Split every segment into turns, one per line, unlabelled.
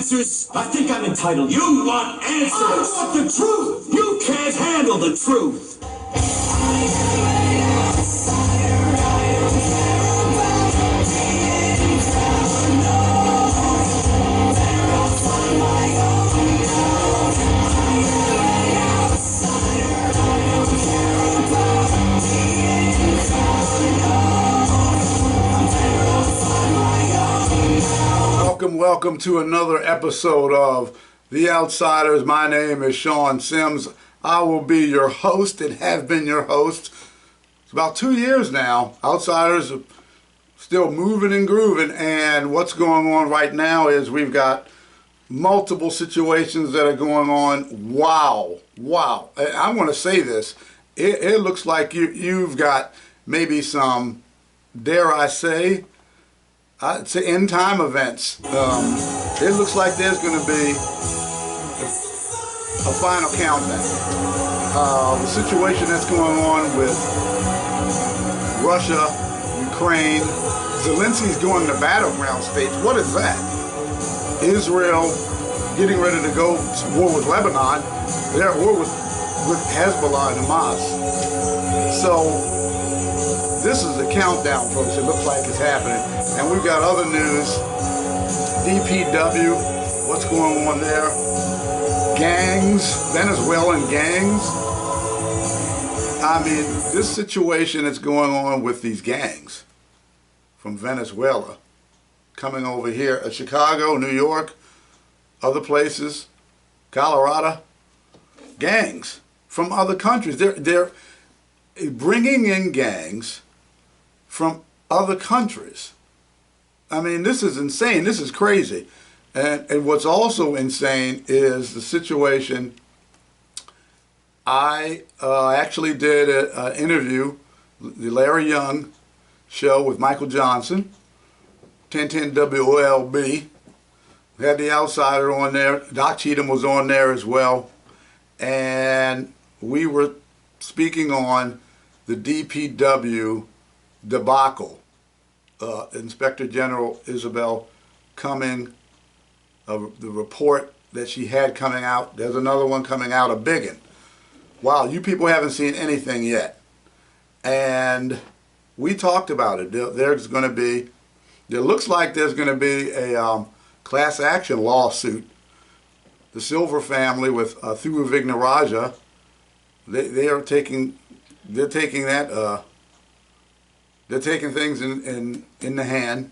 answers? I think I'm entitled. You want answers? I want the truth. You can't handle the truth.
Welcome to another episode of The Outsiders. My name is Sean Sims. I will be your host and have been your host. It's about 2 years now. Outsiders are still moving and grooving, and what's going on right now is we've got multiple situations that are going on. Wow. I want to say this. It looks like you've got maybe some, dare I say, it's end time events. It looks like there's going to be a final countdown. The situation that's going on with Russia, Ukraine, Zelensky's going to battleground states. What is that? Israel getting ready to go to war with Lebanon. They're at war with Hezbollah and Hamas. So this is the countdown, folks. It looks like it's happening. And we've got other news. DPW, what's going on there? Gangs, Venezuelan gangs. I mean, this situation that's going on with these gangs from Venezuela coming over here at Chicago, New York, other places, Colorado, gangs from other countries. They're bringing in gangs from other countries. I mean, this is insane. This is crazy. And what's also insane is the situation. I actually did an interview, the Larry Young show with Michael Johnson, 1010 WOLB. We had the Outsider on there. Doc Cheatham was on there as well. And we were speaking on the DPW debacle. Inspector General Isabel Cumming, the report that she had coming out. There's another one coming out, a big one. Wow, you people haven't seen anything yet. And we talked about it. There looks like there's going to be a class action lawsuit. The Silver family with Thuru Vignaraja, they're taking things in the hand.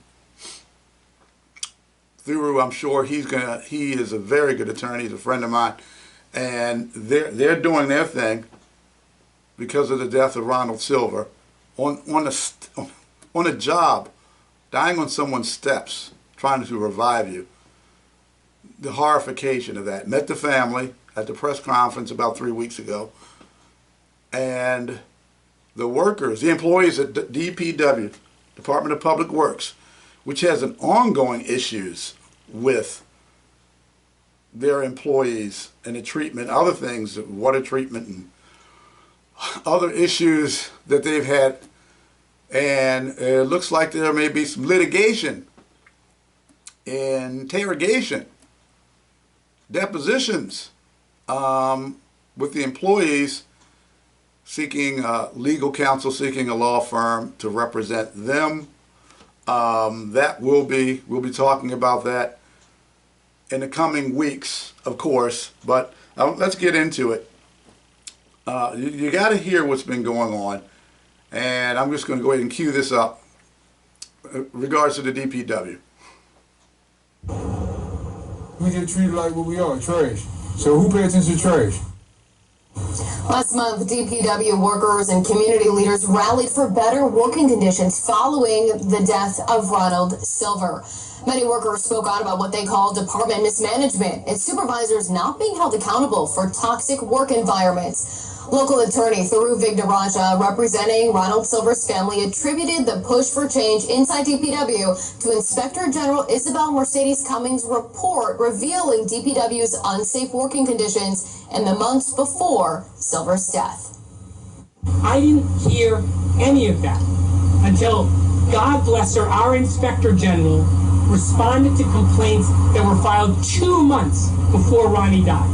Thuru, I'm sure he is a very good attorney. He's a friend of mine, and they're doing their thing because of the death of Ronald Silver on a job, dying on someone's steps, trying to revive you. The horrification of that. Met the family at the press conference about 3 weeks ago, and the workers, the employees at DPW, Department of Public Works, which has an ongoing issues with their employees and the treatment, other things, water treatment and other issues that they've had. And it looks like there may be some litigation, interrogation, depositions with the employees seeking legal counsel, seeking a law firm to represent them. We'll be talking about that in the coming weeks, of course. But let's get into it. You got to hear what's been going on, and I'm just going to go ahead and cue this up. In regards to the DPW,
we get treated like what we are, trash. So who pays attention to trash?
Last month, DPW workers and community leaders rallied for better working conditions following the death of Ronald Silver. Many workers spoke out about what they call department mismanagement and supervisors not being held accountable for toxic work environments. Local attorney Thuru Vignaraja, representing Ronald Silver's family, attributed the push for change inside DPW to Inspector General Isabel Mercedes Cummings' report revealing DPW's unsafe working conditions in the months before Silver's death.
I didn't hear any of that until, God bless her, our Inspector General responded to complaints that were filed 2 months before Ronnie died,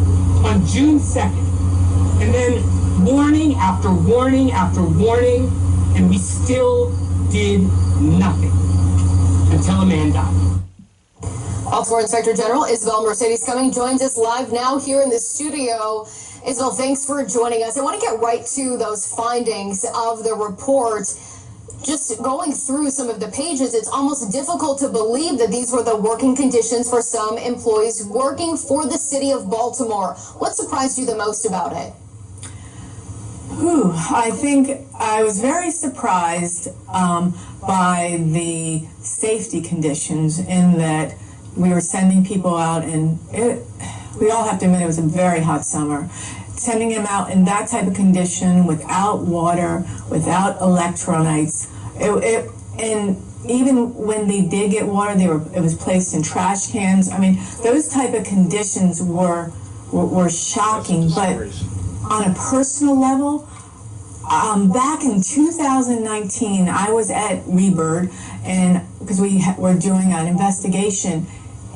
on June 2nd. And then warning after warning after warning, and we still did nothing until a man died.
Baltimore Inspector General Isabel Mercedes Cumming joins us live now here in the studio. Isabel, thanks for joining us. I want to get right to those findings of the report. Just going through some of the pages, it's almost difficult to believe that these were the working conditions for some employees working for the city of Baltimore. What surprised you the most about it?
I think I was very surprised by the safety conditions, in that we were sending people out, and we all have to admit it was a very hot summer. Sending them out in that type of condition, without water, without electrolytes, and even when they did get water, it was placed in trash cans. I mean, those type of conditions were shocking. But on a personal level, back in 2019, I was at Rebird, and because we were doing an investigation,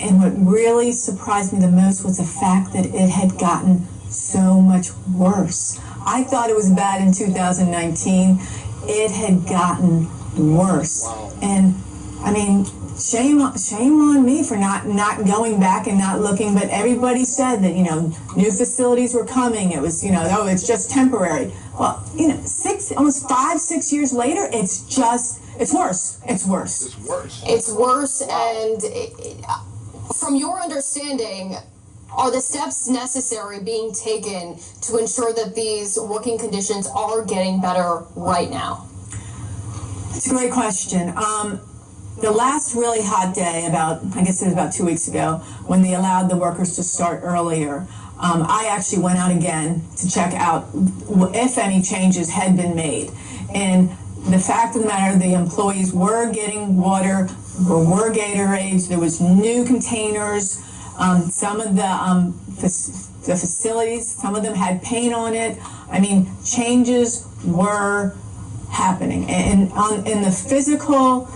and what really surprised me the most was the fact that it had gotten so much worse. I thought it was bad in 2019. It had gotten worse. Wow. And I mean, shame on me for not going back and not looking, but everybody said that, new facilities were coming. It was, oh, it's just temporary. Well, almost 5-6 years later, it's worse. It's worse.
It's worse.
It's worse. And from your understanding, are the steps necessary being taken to ensure that these working conditions are getting better right now?
It's a great question. The last really hot day, I guess it was about 2 weeks ago, when they allowed the workers to start earlier, I actually went out again to check out if any changes had been made. And the fact of the matter, the employees were getting water, were Gatorades, there was new containers. Some of the facilities, some of them had paint on it. I mean, changes were happening. And in the physical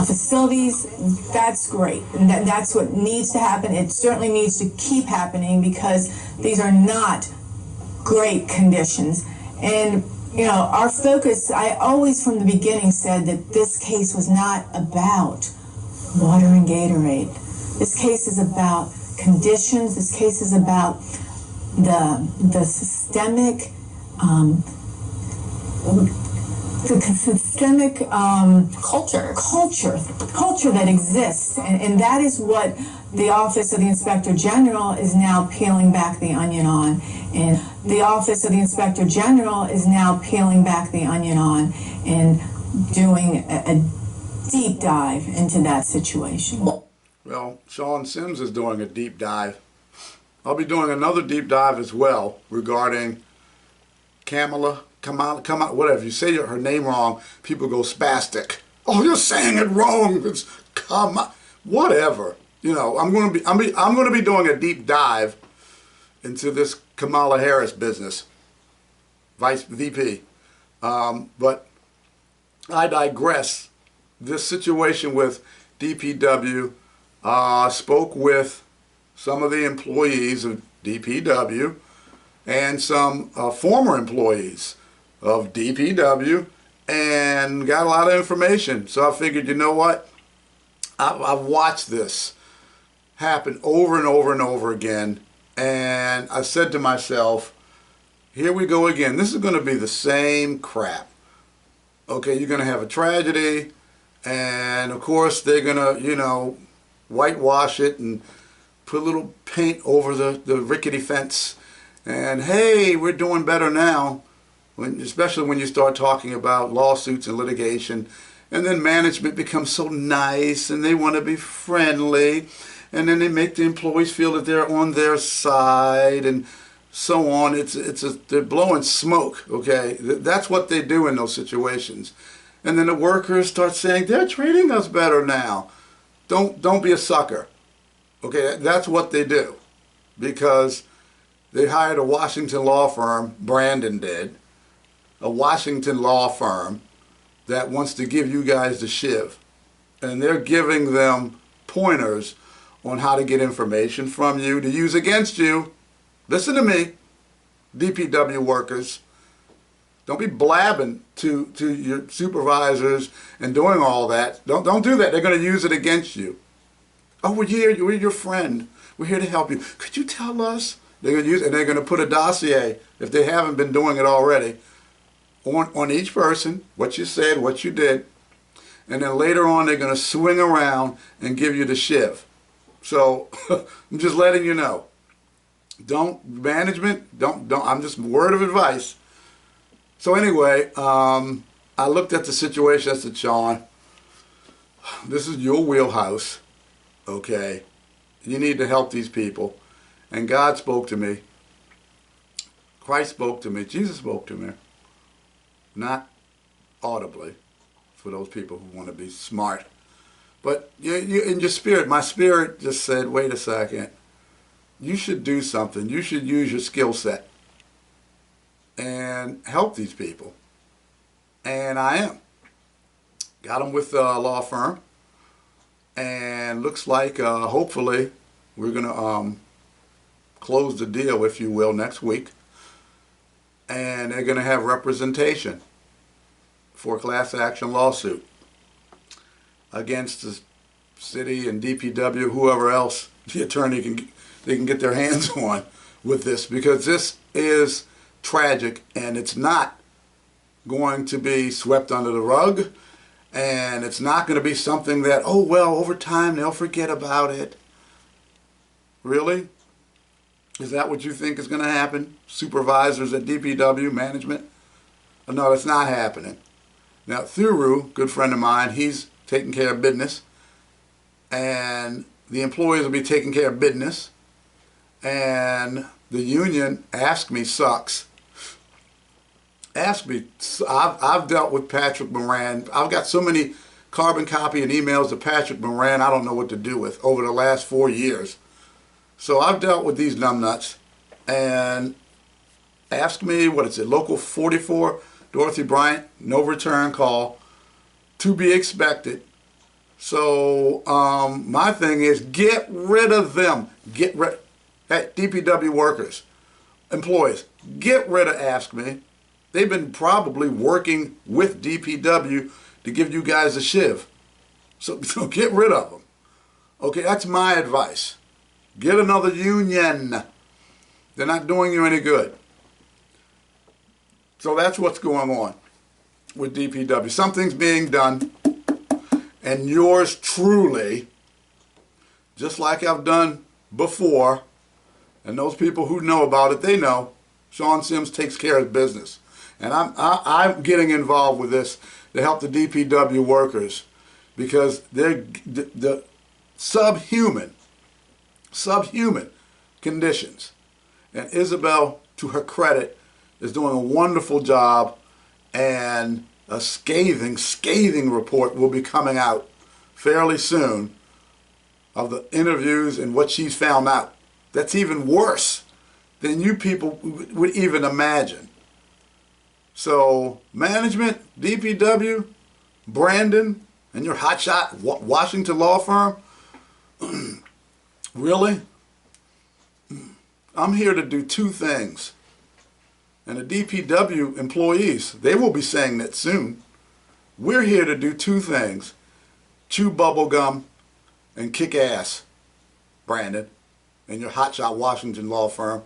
facilities, that's great. And that's what needs to happen. It certainly needs to keep happening, because these are not great conditions. And, our focus, I always from the beginning said that this case was not about water and Gatorade. This case is about conditions. This case is about the systemic culture that exists, and that is what the Office of the Inspector General is now peeling back the onion on. And the Office of the Inspector General is now peeling back the onion on and doing a deep dive into that situation.
Well, Sean Sims is doing a deep dive. I'll be doing another deep dive as well regarding Kamala, whatever. You say her name wrong, people go spastic. Oh, you're saying it wrong. It's whatever. I'm going to be doing a deep dive into this Kamala Harris business, Vice VP. But I digress. This situation with DPW. Spoke with some of the employees of DPW and some former employees of DPW, and got a lot of information. So I figured, you know what? I've watched this happen over and over and over again, and I said to myself, here we go again. This is going to be the same crap. Okay, you're going to have a tragedy, and of course they're going to, whitewash it and put a little paint over the rickety fence, and hey, we're doing better now, especially when you start talking about lawsuits and litigation, and then management becomes so nice and they want to be friendly, and then they make the employees feel that they're on their side and so on. They're blowing smoke. Okay, that's what they do in those situations, and then the workers start saying they're treating us better now. Don't be a sucker. Okay, that's what they do, because they hired a Washington law firm, Brandon did, a Washington law firm that wants to give you guys the shiv, and they're giving them pointers on how to get information from you to use against you. Listen to me, DPW workers. Don't be blabbing to your supervisors and doing all that. Don't do that. They're going to use it against you. Oh, we're here. We're your friend. We're here to help you. Could you tell us? They're going to use it, and they're going to put a dossier, if they haven't been doing it already, on each person, what you said, what you did, and then later on they're going to swing around and give you the shiv. So I'm just letting you know. Don't I'm just word of advice. So anyway, I looked at the situation. I said, Sean, this is your wheelhouse, okay? You need to help these people. And God spoke to me. Christ spoke to me. Jesus spoke to me. Not audibly, for those people who want to be smart. But you in your spirit, my spirit just said, wait a second. You should do something. You should use your skill set and help these people. And I am. Got them with a law firm. And looks like, hopefully, we're going to close the deal, if you will, next week. And they're going to have representation for a class action lawsuit against the city and DPW, whoever else the attorney they can get their hands on with this, because this is tragic and it's not going to be swept under the rug, and it's not going to be something that, oh well, over time they'll forget about it. Really? Is that what you think is going to happen? Supervisors at DPW, management? No, it's not happening. Now, Thuru, good friend of mine, he's taking care of business. And the employees will be taking care of business. And the union, Ask Me, sucks. Ask Me, I've dealt with Patrick Moran. I've got so many carbon copy and emails to Patrick Moran I don't know what to do with over the last 4 years. So I've dealt with these numbnuts, and Ask Me, what is it, Local 44, Dorothy Bryant, no return call, to be expected. So my thing is, get rid of them. Hey, DPW workers, employees, get rid of Ask Me. They've been probably working with DPW to give you guys a shiv. So get rid of them. Okay, that's my advice. Get another union. They're not doing you any good. So that's what's going on with DPW. Something's being done. And yours truly, just like I've done before, and those people who know about it, they know, Sean Sims takes care of business. And I'm getting involved with this to help the DPW workers, because they're the subhuman conditions. And Isabel, to her credit, is doing a wonderful job, and a scathing report will be coming out fairly soon of the interviews and what she's found out. That's even worse than you people would even imagine. So management, DPW, Brandon, and your hotshot Washington law firm, really? I'm here to do two things. And the DPW employees, they will be saying that soon. We're here to do two things. Chew bubble gum and kick ass, Brandon, and your hotshot Washington law firm.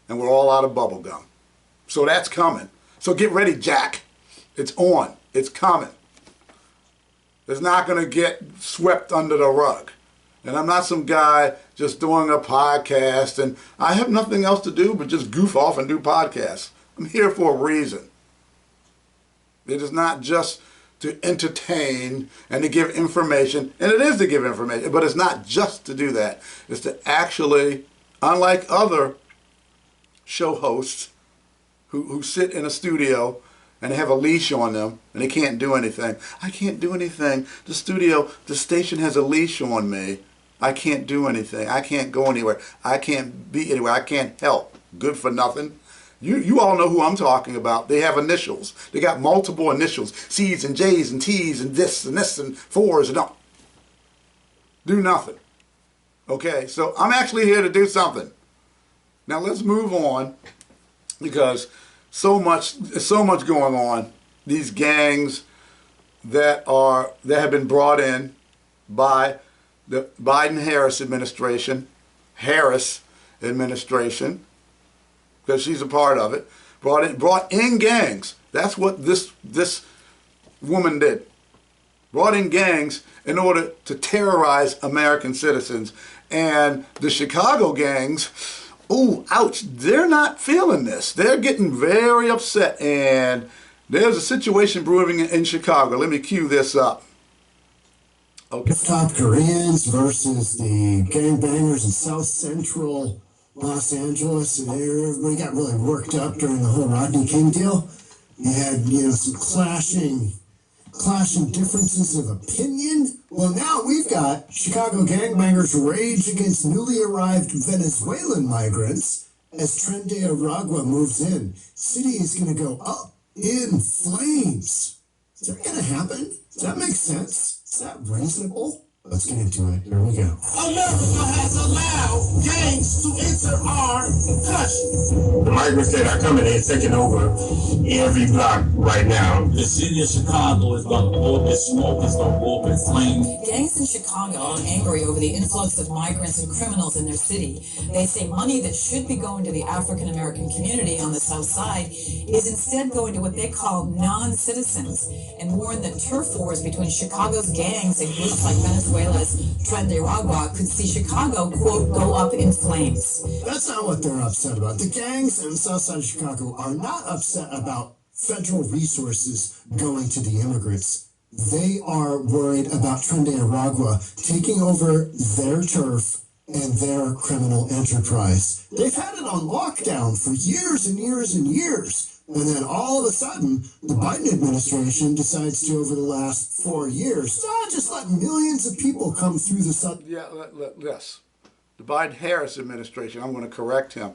And we're all out of bubble gum. So that's coming. So get ready, Jack. It's on. It's coming. It's not going to get swept under the rug. And I'm not some guy just doing a podcast, and I have nothing else to do but just goof off and do podcasts. I'm here for a reason. It is not just to entertain and to give information, and it is to give information, but it's not just to do that. It's to actually, unlike other show hosts who sit in a studio and they have a leash on them and they can't do anything. I can't do anything. The station has a leash on me. I can't do anything. I can't go anywhere. I can't be anywhere. I can't help. Good for nothing. You all know who I'm talking about. They have initials. They got multiple initials. C's and J's and T's and this and this and fours and all. Do nothing. Okay, so I'm actually here to do something. Now let's move on, because there's so much going on. These gangs that have been brought in by the Biden-Harris administration, because she's a part of it, brought in gangs. That's what this woman did. Brought in gangs in order to terrorize American citizens. And the Chicago gangs, ooh, ouch, they're not feeling this. They're getting very upset. And there's a situation brewing in Chicago. Let me cue this up. Okay.
Top Koreans versus the gangbangers in South Central Los Angeles. And everybody got really worked up during the whole Rodney King deal. You had, some clashing differences of opinion. Well, now we've got Chicago gangbangers rage against newly arrived Venezuelan migrants as Tren de Aragua moves in. City is going to go up in flames. Is that going to happen? Does that make sense? Is that reasonable? Let's get into it. Here we go.
America has allowed gangs to enter our country.
The migrants that are coming in taking over every block right now.
The city of Chicago is going to blow up in smoke, it's going to blow up in flames.
Gangs in Chicago are angry over the influx of migrants and criminals in their city. They say money that should be going to the African American community on the south side is instead going to what they call non-citizens, and warn that turf wars between Chicago's gangs and groups like Venezuela's Tren de Aragua could see Chicago, quote, go up in flames.
That's not what they're upset about. The gangs in the south side of Chicago are not upset about federal resources going to the immigrants. They are worried about Tren de Aragua taking over their turf and their criminal enterprise. They've had it on lockdown for years and years and years. And then all of a sudden, the Biden administration decides to, over the last 4 years, just let millions of people come through the south.
Yeah, yes. The Biden-Harris administration, I'm going to correct him.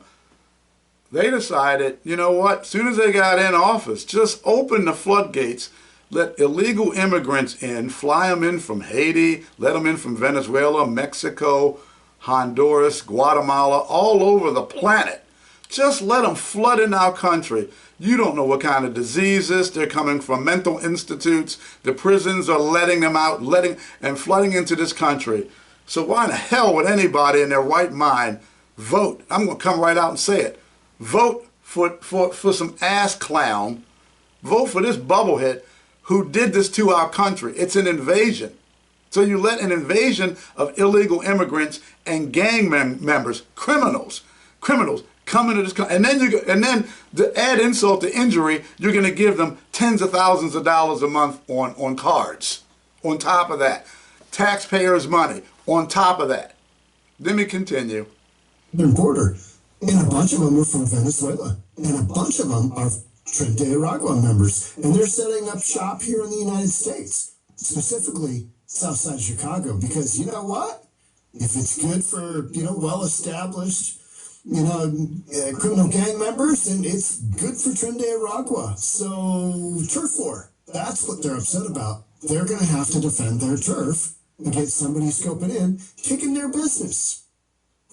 They decided, you know what, as soon as they got in office, just open the floodgates, let illegal immigrants in, fly them in from Haiti, let them in from Venezuela, Mexico, Honduras, Guatemala, all over the planet. Just let them flood in our country. You don't know what kind of diseases. They're coming from mental institutes. The prisons are letting them out, and flooding into this country. So why in the hell would anybody in their right mind vote? I'm going to come right out and say it. Vote for some ass clown. Vote for this bubblehead who did this to our country. It's an invasion. So you let an invasion of illegal immigrants and gang members, criminals, come into this country, and then to add insult to injury, you're going to give them tens of thousands of dollars a month on cards. On top of that, taxpayers' money. On top of that, let me continue.
Their border, and a bunch of them are from Venezuela, and a bunch of them are Tren de Aragua members, and they're setting up shop here in the United States, specifically south side of Chicago, because you know what? If it's good for well-established criminal gang members, and it's good for Tren de Aragua. So, turf war, that's what they're upset about. They're going to have to defend their turf against somebody scoping in, taking their business.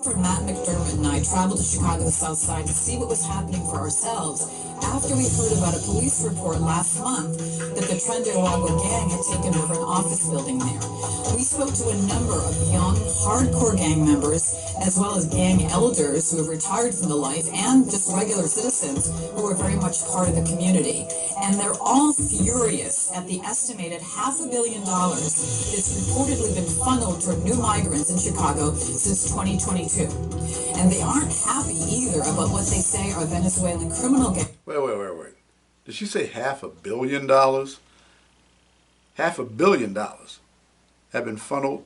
Matt McDermott and I traveled to Chicago's South Side to see what was happening for ourselves after we heard about a police report last month that the Tren de Aragua gang had taken over an office building there. We spoke to a number of young, hardcore gang members, as well as gang elders who have retired from the life, and just regular citizens who are very much part of the community. And they're all furious at the estimated $500 million that's reportedly been funneled toward new migrants in Chicago since 2022. And they aren't happy either about what they say are Venezuelan criminal gangs.
Wait. Did she say $500 million? $500 million have been funneled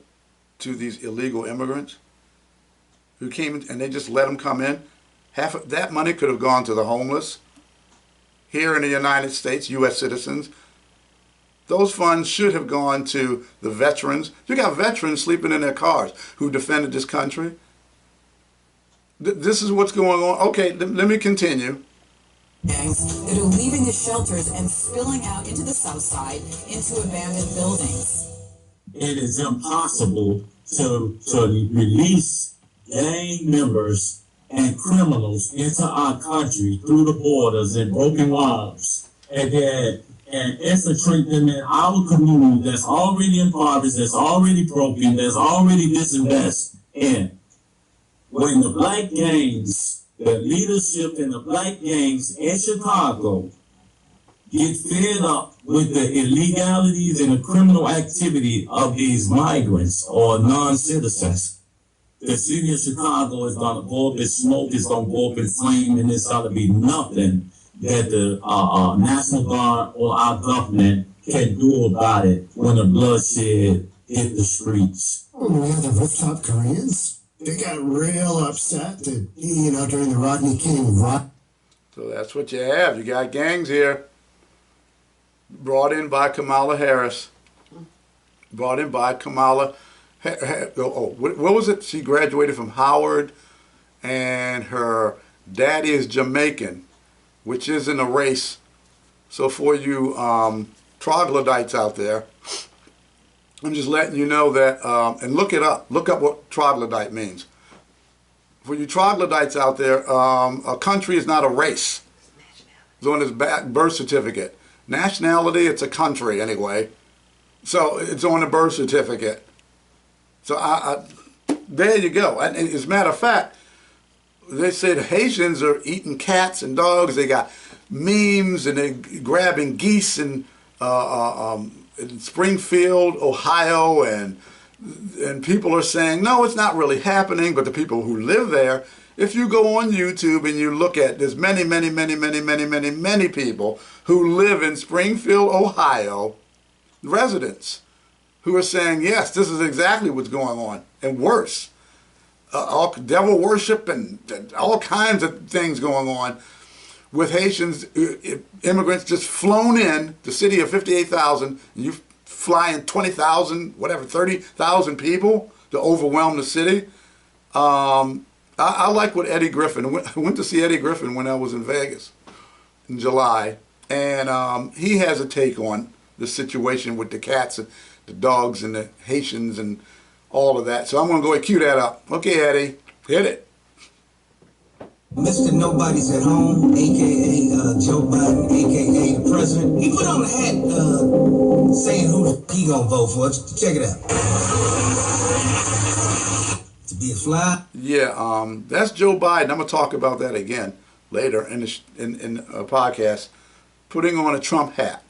to these illegal immigrants who came in, and they just let them come in. Half of that money could have gone to the homeless here in the United States, U.S. citizens. Those funds should have gone to the veterans. You got veterans sleeping in their cars who defended this country. This is what's going on. Okay, let me continue.
Gangs that are leaving the shelters and spilling out into the south side into abandoned buildings.
It is impossible
to release gang members and criminals into our country through the borders and broken walls, and infiltrate them in our community that's already impoverished, that's already broken, that's already disinvested in. When the black gangs, the leadership in the black gangs in Chicago get fed up with the illegalities and the criminal activity of these migrants or non-citizens, the city of Chicago is going to go up in smoke, it's going to go up in flame, and it's going to be nothing that the National Guard or our government can do about it when the bloodshed hit the streets.
When we had the rooftop Koreans, they got real upset that, during the Rodney King riot.
So that's what you have. You got gangs here brought in by Kamala Harris. What was it? She graduated from Howard, and her daddy is Jamaican, which isn't a race. So for you troglodytes out there, I'm just letting you know that, and look it up. Look up what troglodyte means. For you troglodytes out there, a country is not a race. It's on his birth certificate. Nationality, it's a country anyway. So it's on the birth certificate. So there you go. And as a matter of fact, they say the Haitians are eating cats and dogs. They got memes, and they're grabbing geese in Springfield, Ohio, and people are saying, no, it's not really happening. But the people who live there, if you go on YouTube and you look at, there's many people who live in Springfield, Ohio, residents, who are saying, yes, this is exactly what's going on, and worse. All devil worship and all kinds of things going on with Haitians, immigrants just flown in, the city of 58,000, and you fly in 20,000, whatever, 30,000 people to overwhelm the city. I like what Eddie Griffin, I went to see Eddie Griffin when I was in Vegas in July, and he has a take on the situation with the cats and the dogs and the Haitians and all of that. So I'm going to go ahead and cue that up. Okay, Eddie, hit it.
Mr. Nobody's at Home, a.k.a. Joe Biden, a.k.a. the president. He put on a hat saying who he gonna vote for. Check it out. To be a fly.
Yeah, that's Joe Biden. I'm going to talk about that again later in a podcast. Putting on a Trump hat.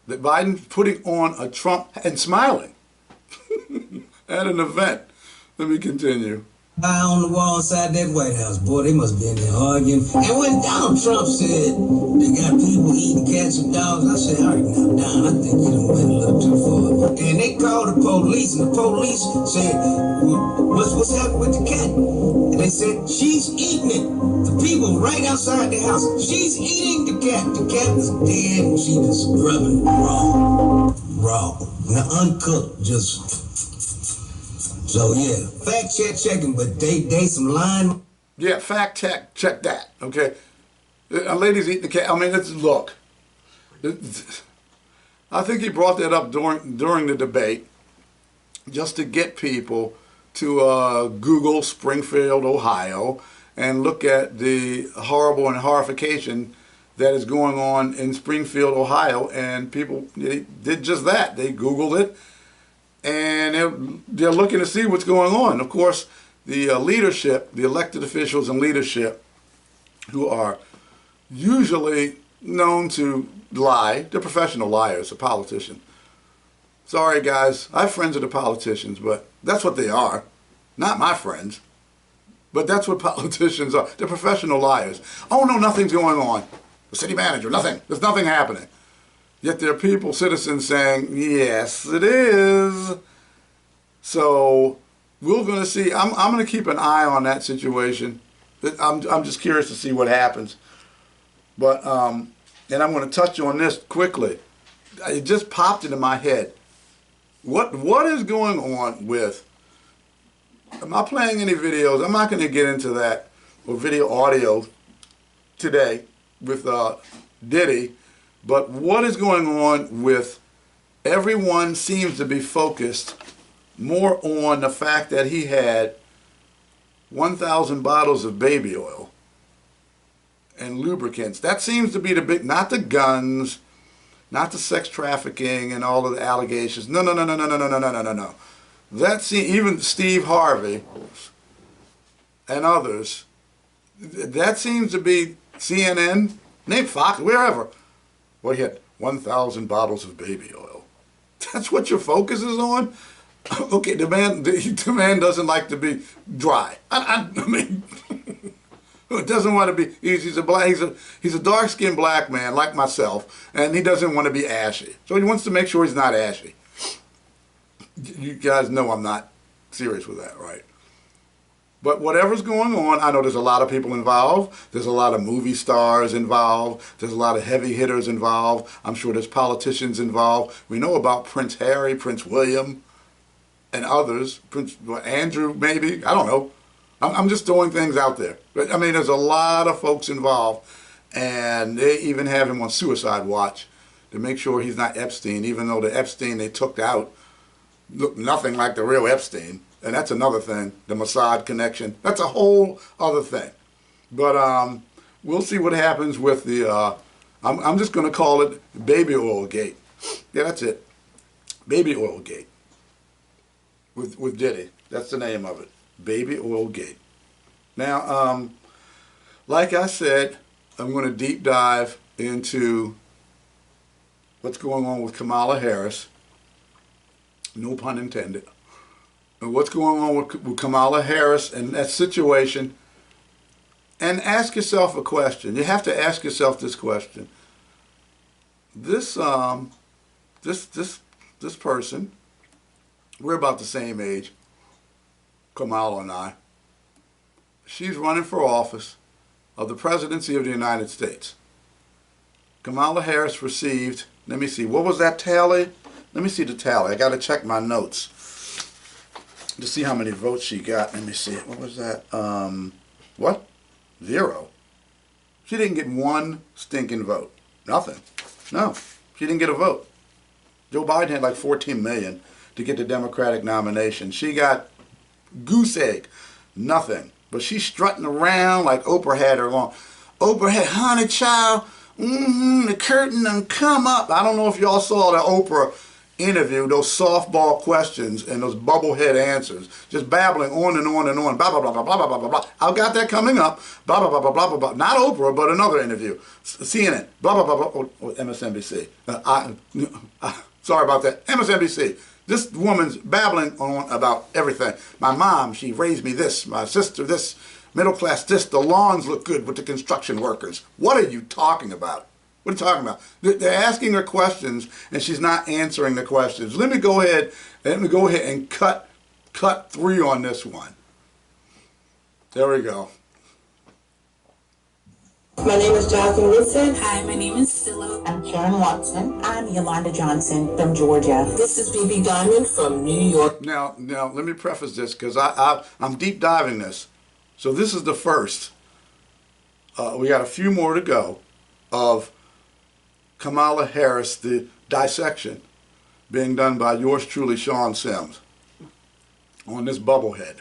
That Biden putting on a Trump and smiling at an event. Let me continue.
Eye on the wall inside that White House, boy, they must be in there arguing. And when Donald Trump said they got people eating cats and dogs, I said, all right, now, Don, I think you done went a little too far. And they called the police, and the police said, what's happening with the cat? And they said, she's eating it. The people right outside the house, she's eating the cat. The cat was dead, and she was rubbing raw. Now, uncooked, just... So yeah, fact checking, but they some lying.
Yeah, fact check that. Okay, a lady's eating the cat. I mean, look. I think he brought that up during the debate, just to get people to Google Springfield, Ohio, and look at the horrible and horrification that is going on in Springfield, Ohio. And people did just that. They Googled it. And they're looking to see what's going on. Of course, the leadership, the elected officials and leadership, who are usually known to lie, they're professional liars, a politician. Sorry, guys, I have friends that are politicians, but that's what they are. Not my friends, but that's what politicians are. They're professional liars. Oh, no, nothing's going on. The city manager, nothing. There's nothing happening. Yet there are people, citizens, saying, yes, it is. So we're going to see. I'm going to keep an eye on that situation. I'm just curious to see what happens. But, and I'm going to touch on this quickly. It just popped into my head. What is going on with, am I playing any videos? I'm not going to get into that, or video audio today with Diddy. But what is going on with everyone seems to be focused more on the fact that he had 1,000 bottles of baby oil and lubricants. That seems to be the big, not the guns, not the sex trafficking and all of the allegations. No. That's even Steve Harvey and others. That seems to be CNN, name Fox, wherever. Well, he had 1,000 bottles of baby oil. That's what your focus is on? Okay, the man doesn't like to be dry. I mean, doesn't want to be. He's a dark-skinned black man like myself, and he doesn't want to be ashy. So he wants to make sure he's not ashy. You guys know I'm not serious with that, right? But whatever's going on, I know there's a lot of people involved. There's a lot of movie stars involved. There's a lot of heavy hitters involved. I'm sure there's politicians involved. We know about Prince Harry, Prince William, and others. Prince Andrew, maybe. I don't know. I'm just throwing things out there. But I mean, there's a lot of folks involved, and they even have him on suicide watch to make sure he's not Epstein, even though the Epstein they took out looked nothing like the real Epstein. And that's another thing, the Mossad connection. That's a whole other thing. But we'll see what happens with the, I'm just going to call it Baby Oil Gate. Yeah, that's it. Baby Oil Gate. With Diddy. That's the name of it. Baby Oil Gate. Now, like I said, I'm going to deep dive into what's going on with Kamala Harris. No pun intended. And what's going on with Kamala Harris and that situation. And ask yourself a question. You have to ask yourself this question. This person, we're about the same age, Kamala and I. She's running for office of the presidency of the United States. Kamala Harris received, let me see, what was that tally? Let me see the tally. I got to check my notes to see how many votes she got. Let me see. What was that? What? 0. She didn't get one stinking vote. Nothing. No. She didn't get a vote. Joe Biden had like 14 million to get the Democratic nomination. She got goose egg. Nothing. But she's strutting around like Oprah had her on. Oprah had, honey child, the curtain done come up. I don't know if y'all saw the Oprah interview, those softball questions and those bubblehead answers, just babbling on and on and on, blah, blah, blah, blah, blah, blah, blah, blah. I've got that coming up, blah, blah, blah, blah, blah, blah, blah. Not Oprah, but another interview. CNN, blah, blah, blah, blah, MSNBC. Sorry about that, MSNBC. This woman's babbling on about everything. My mom, she raised me this, my sister this, middle class this, the lawns look good with the construction workers. What are you talking about? What are you talking about? They're asking her questions, and she's not answering the questions. Let me go ahead and cut 3 on this one. There we go.
My name is Jonathan Woodson.
Hi, my name is Silla. I'm Sharon Watson. I'm Yolanda Johnson from Georgia.
This is BB Diamond from New York.
Now, let me preface this because I'm deep diving this. So this is the first. We got a few more to go of Kamala Harris, the dissection being done by yours truly, Sean Sims, on this bubblehead.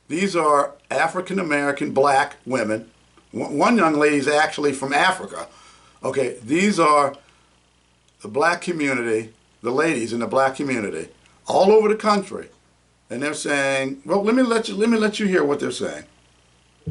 These are African-American black women. One young lady is actually from Africa. Okay, these are the black community, the ladies in the black community, all over the country. And they're saying, well, let me let you hear what they're saying.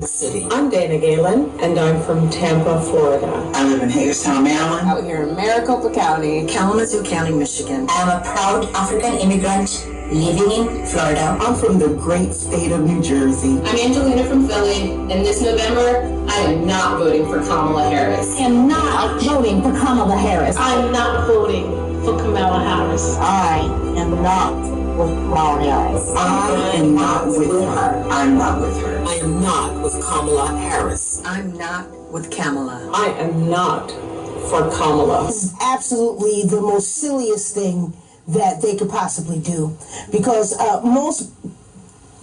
City. I'm Dana Galen, and I'm from Tampa, Florida.
I live in Hagerstown, Maryland.
Out here in Maricopa County,
Kalamazoo County, Michigan.
I'm a proud African immigrant living in Florida.
I'm from the great state of New Jersey.
I'm Angelina from Philly, and this November, I am not voting for Kamala Harris.
I am not voting for Kamala Harris.
I'm not voting for Kamala Harris.
I am not with Kamala Harris.
I am not with her. I'm not with her.
I am not with Kamala Harris.
I'm not with Kamala.
I am not for Kamala.
This is absolutely the most silliest thing that they could possibly do, because most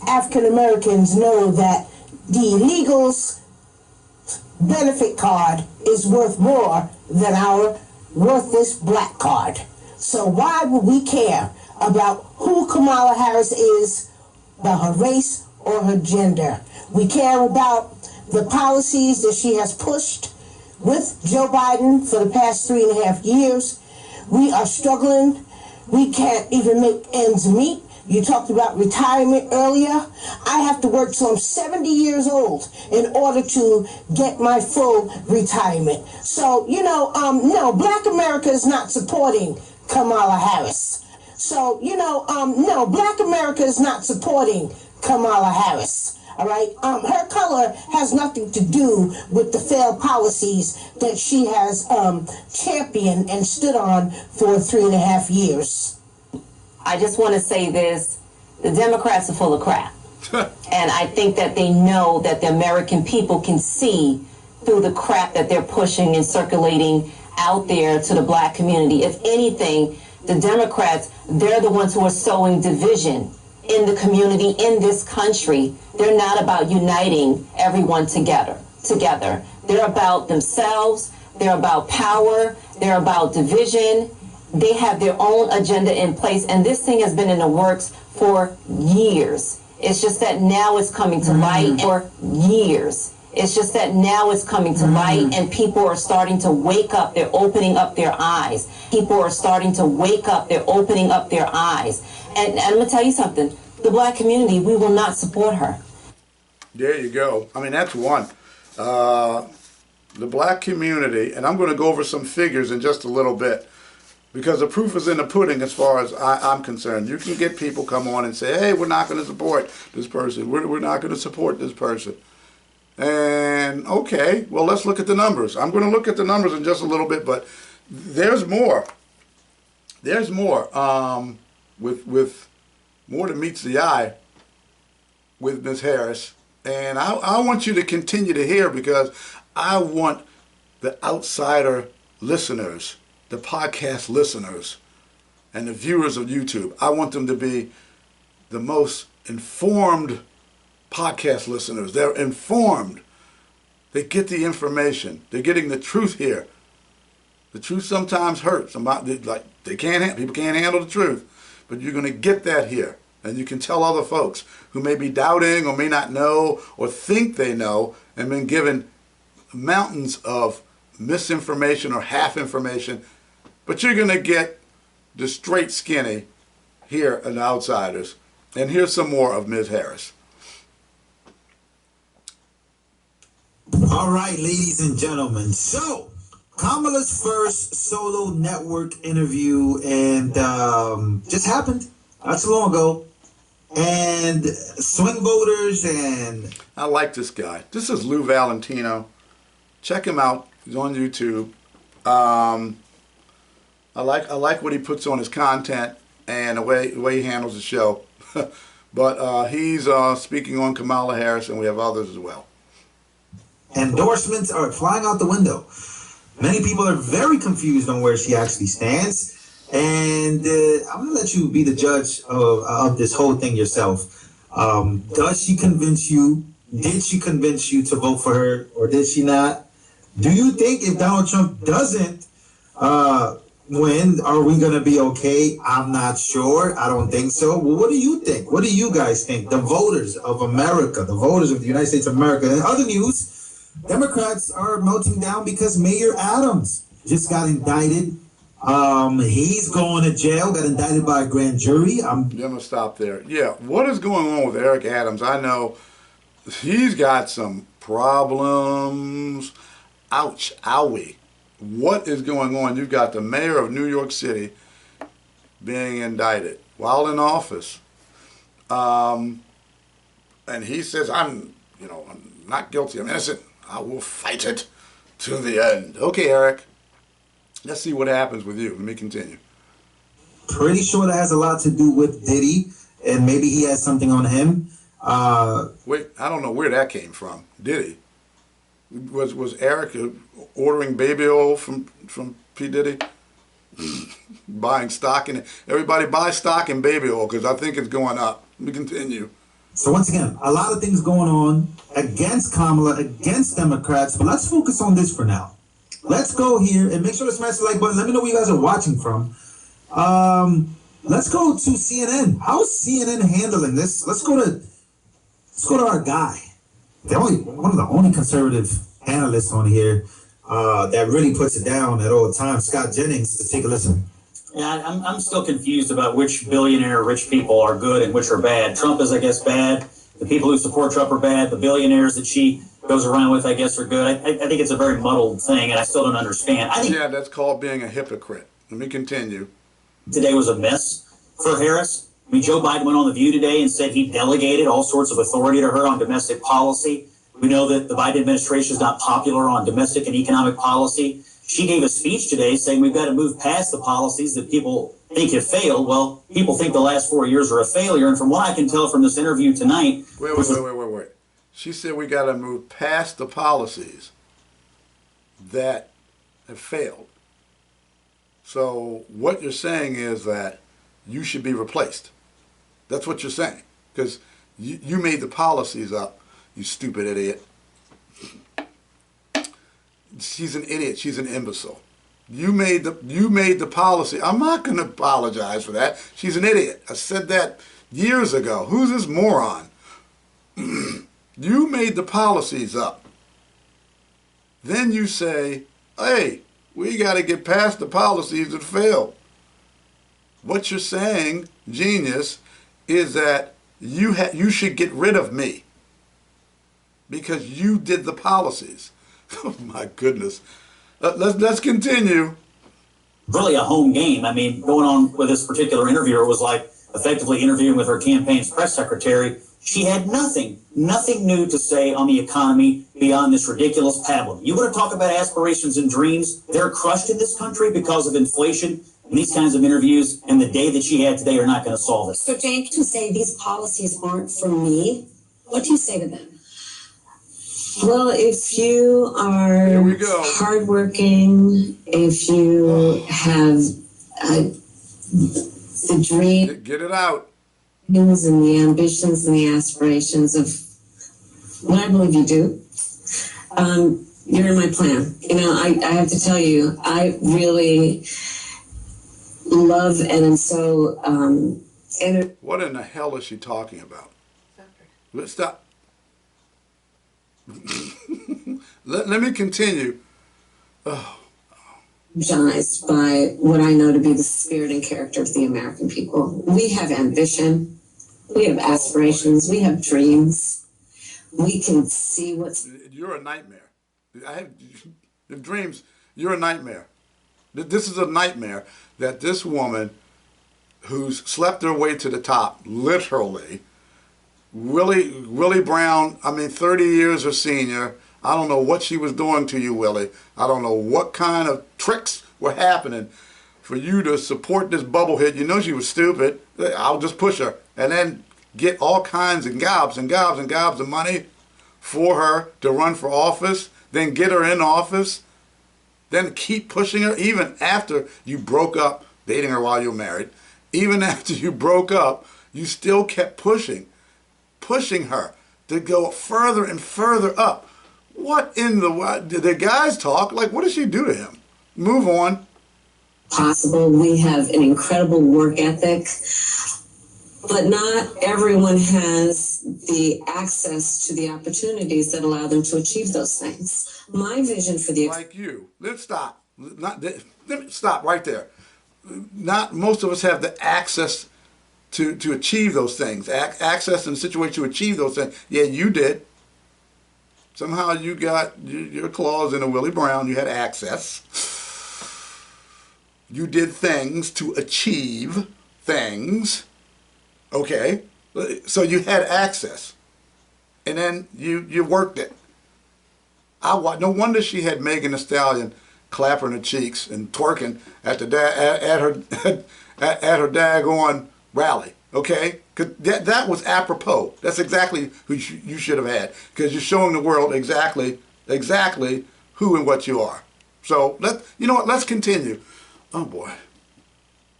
African Americans know that the illegals benefit card is worth more than our worthless black card. So why would we care about who Kamala Harris is, about her race or her gender. We care about the policies that she has pushed with Joe Biden for the past 3.5 years. We are struggling. We can't even make ends meet. You talked about retirement earlier. I have to work till I'm 70 years old in order to get my full retirement. So, no, Black America is not supporting Kamala Harris. So, no, Black America is not supporting Kamala Harris. All right. Her color has nothing to do with the failed policies that she has championed and stood on for 3.5 years.
I just want to say this. The Democrats are full of crap. And I think that they know that the American people can see through the crap that they're pushing and circulating out there to the Black community. If anything, the Democrats, they're the ones who are sowing division in the community, in this country. They're not about uniting everyone together. They're about themselves. They're about power. They're about division. They have their own agenda in place, and this thing has been in the works for years. It's just that now it's coming to light for years. It's just that now it's coming to light, and people are starting to wake up. They're opening up their eyes. People are starting to wake up. They're opening up their eyes. And I'm going to tell you something. The Black community, we will not support her.
There you go. I mean, that's one. The Black community, and I'm going to go over some figures in just a little bit, because the proof is in the pudding as far as I'm concerned. You can get people come on and say, hey, we're not going to support this person. We're not going to support this person. And, okay, well, let's look at the numbers. I'm going to look at the numbers in just a little bit, but there's more. There's more. With more than meets the eye with Ms. Harris. And I want you to continue to hear, because I want the outsider listeners, the podcast listeners, and the viewers of YouTube, I want them to be the most informed podcast listeners. They're informed. They get the information. They're getting the truth here. The truth sometimes hurts. People can't handle the truth. But you're going to get that here. And you can tell other folks who may be doubting or may not know or think they know and been given mountains of misinformation or half information. But you're going to get the straight skinny here in Outsiders. And here's some more of Ms. Harris.
All right, ladies and gentlemen. So, Kamala's first solo network interview and just happened not too long ago. And swing voters and...
I like this guy. This is Lou Valentino. Check him out. He's on YouTube. I like what he puts on his content and the way he handles the show. But he's speaking on Kamala Harris, and we have others as well.
Endorsements are flying out the window. Many people are very confused on where she actually stands. And I'm going to let you be the judge of this whole thing yourself. Does she convince you? Did she convince you to vote for her, or did she not? Do you think if Donald Trump doesn't win, are we going to be okay? I'm not sure. I don't think so. Well, what do you think? What do you guys think? The voters of America, the voters of the United States of America. In other news, Democrats are melting down because Mayor Adams just got indicted. He's going to jail, got indicted by a grand jury.
I'm going to stop there. Yeah, what is going on with Eric Adams? I know he's got some problems. Ouch, owie. What is going on? You've got the mayor of New York City being indicted while in office. And he says, I'm not guilty, I'm innocent. I will fight it to the end. Okay, Eric. Let's see what happens with you. Let me continue.
Pretty sure that has a lot to do with Diddy, and maybe he has something on him.
Wait, I don't know where that came from. Diddy? Was Eric ordering baby oil from P. Diddy? Buying stock in it. Everybody buy stock in baby oil because I think it's going up. Let me continue.
So once again, a lot of things going on against Kamala, against Democrats, but let's focus on this for now. Let's go here and make sure to smash the like button. Let me know where you guys are watching from. let's go to CNN. How is CNN handling this? Let's go to our guy. One of the only conservative analysts on here that really puts it down at all times. Scott Jennings, to take a listen.
Yeah, I'm still confused about which billionaire rich people are good and which are bad. Trump is, I guess, bad. The people who support Trump are bad. The billionaires that she goes around with, I guess, are good. I think it's a very muddled thing, and I still don't understand.
Yeah, that's called being a hypocrite. Let me continue.
Today was a mess for Harris. I mean, Joe Biden went on The View today and said he delegated all sorts of authority to her on domestic policy. We know that the Biden administration is not popular on domestic and economic policy. She gave a speech today saying we've got to move past the policies that people think have failed. Well, people think the last 4 years are a failure. And from what I can tell from this interview tonight...
Wait. She said we got to move past the policies that have failed. So what you're saying is that you should be replaced. That's what you're saying. Because you made the policies up, you stupid idiot. She's an idiot. She's an imbecile. You made the policy. I'm not going to apologize for that. She's an idiot. I said that years ago. Who's this moron? You made the policies up. Then you say, hey, we got to get past the policies that failed. What you're saying, genius, is that you should get rid of me because you did the policies. Oh my goodness. Let's continue.
Really a home game. I mean, going on with this particular interviewer was like effectively interviewing with her campaign's press secretary. She had nothing new to say on the economy beyond this ridiculous pablum. You want to talk about aspirations and dreams? They're crushed in this country because of inflation. And these kinds of interviews and the day that she had today are not going to solve it.
So Jane, to say these policies aren't for me, what do you say to them? Well, if you are hardworking, if you have the dream,
get it out,
and the ambitions and the aspirations of what I believe you do, you're in my plan. You know, I have to tell you, I really love and am so.
What in the hell is she talking about? Let's stop. Let me continue.
Energized by what I know to be the spirit and character of the American people. We have ambition, we have aspirations, we have dreams. We can see what's...
You're a nightmare. The dreams, you're a nightmare. This is a nightmare that this woman who's slept her way to the top, literally, Willie Brown, 30 years her senior. I don't know what she was doing to you, Willie. I don't know what kind of tricks were happening for you to support this bubblehead. You know she was stupid. I'll just push her. And then get all kinds and gobs and gobs and gobs of money for her to run for office. Then get her in office. Then keep pushing her even after you broke up, dating her while you were married. Even after you broke up, you still kept pushing her to go further and further up. What in the guys talk? Like, what does she do to him? Move on.
Possible. We have an incredible work ethic, but not everyone has the access to the opportunities that allow them to achieve those things. My vision for the...
Like you. Let's stop. Let me stop right there. Not most of us have the access to achieve those things. Access in the situation to achieve those things. Yeah, you did. Somehow you got your claws in a Willie Brown. You had access. You did things to achieve things. Okay. So you had access. And then you worked it. No wonder she had Megan Thee Stallion clapping her cheeks and twerking at her daggone rally, okay? Because that was apropos. That's exactly who you should have had, because you're showing the world exactly who and what you are. So you know what? Let's continue. Oh boy.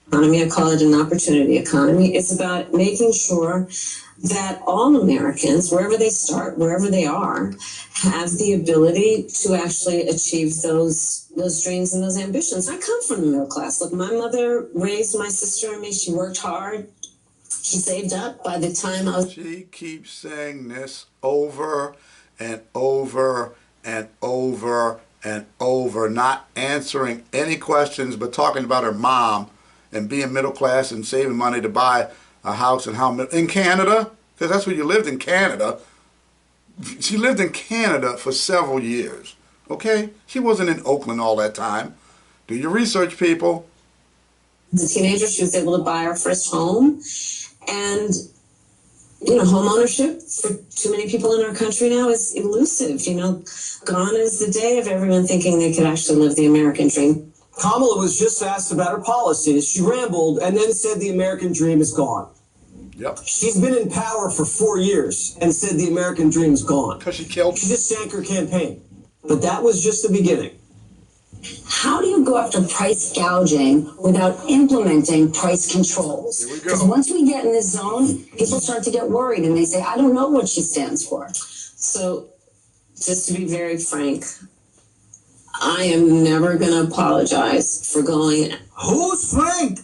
Economy, I call it an opportunity economy. It's about making sure that all Americans, wherever they start, wherever they are, have the ability to actually achieve those dreams and those ambitions. I come from the middle class. Look, my mother raised my sister and me. She worked hard. She saved up. By the time I was...
She keeps saying this over and over and over and over, not answering any questions, but talking about her mom and being middle class and saving money to buy a house and how in Canada, because that's where you lived, in Canada. She lived in Canada for several years. Okay, she wasn't in Oakland all that time. Do your research, people.
As a teenager, she was able to buy her first home, and home ownership for too many people in our country now is elusive. Gone is the day of everyone thinking they could actually live the American dream.
Kamala was just asked about her policies. She rambled and then said the American dream is gone.
Yep.
She's been in power for 4 years and said the American dream is gone.
Because she
just sank her campaign. But that was just the beginning.
How do you go after price gouging without implementing price controls? Because once we get in this zone, people start to get worried and they say, I don't know what she stands for.
So, just to be very frank, I am never going to apologize for going...
Who's Frank?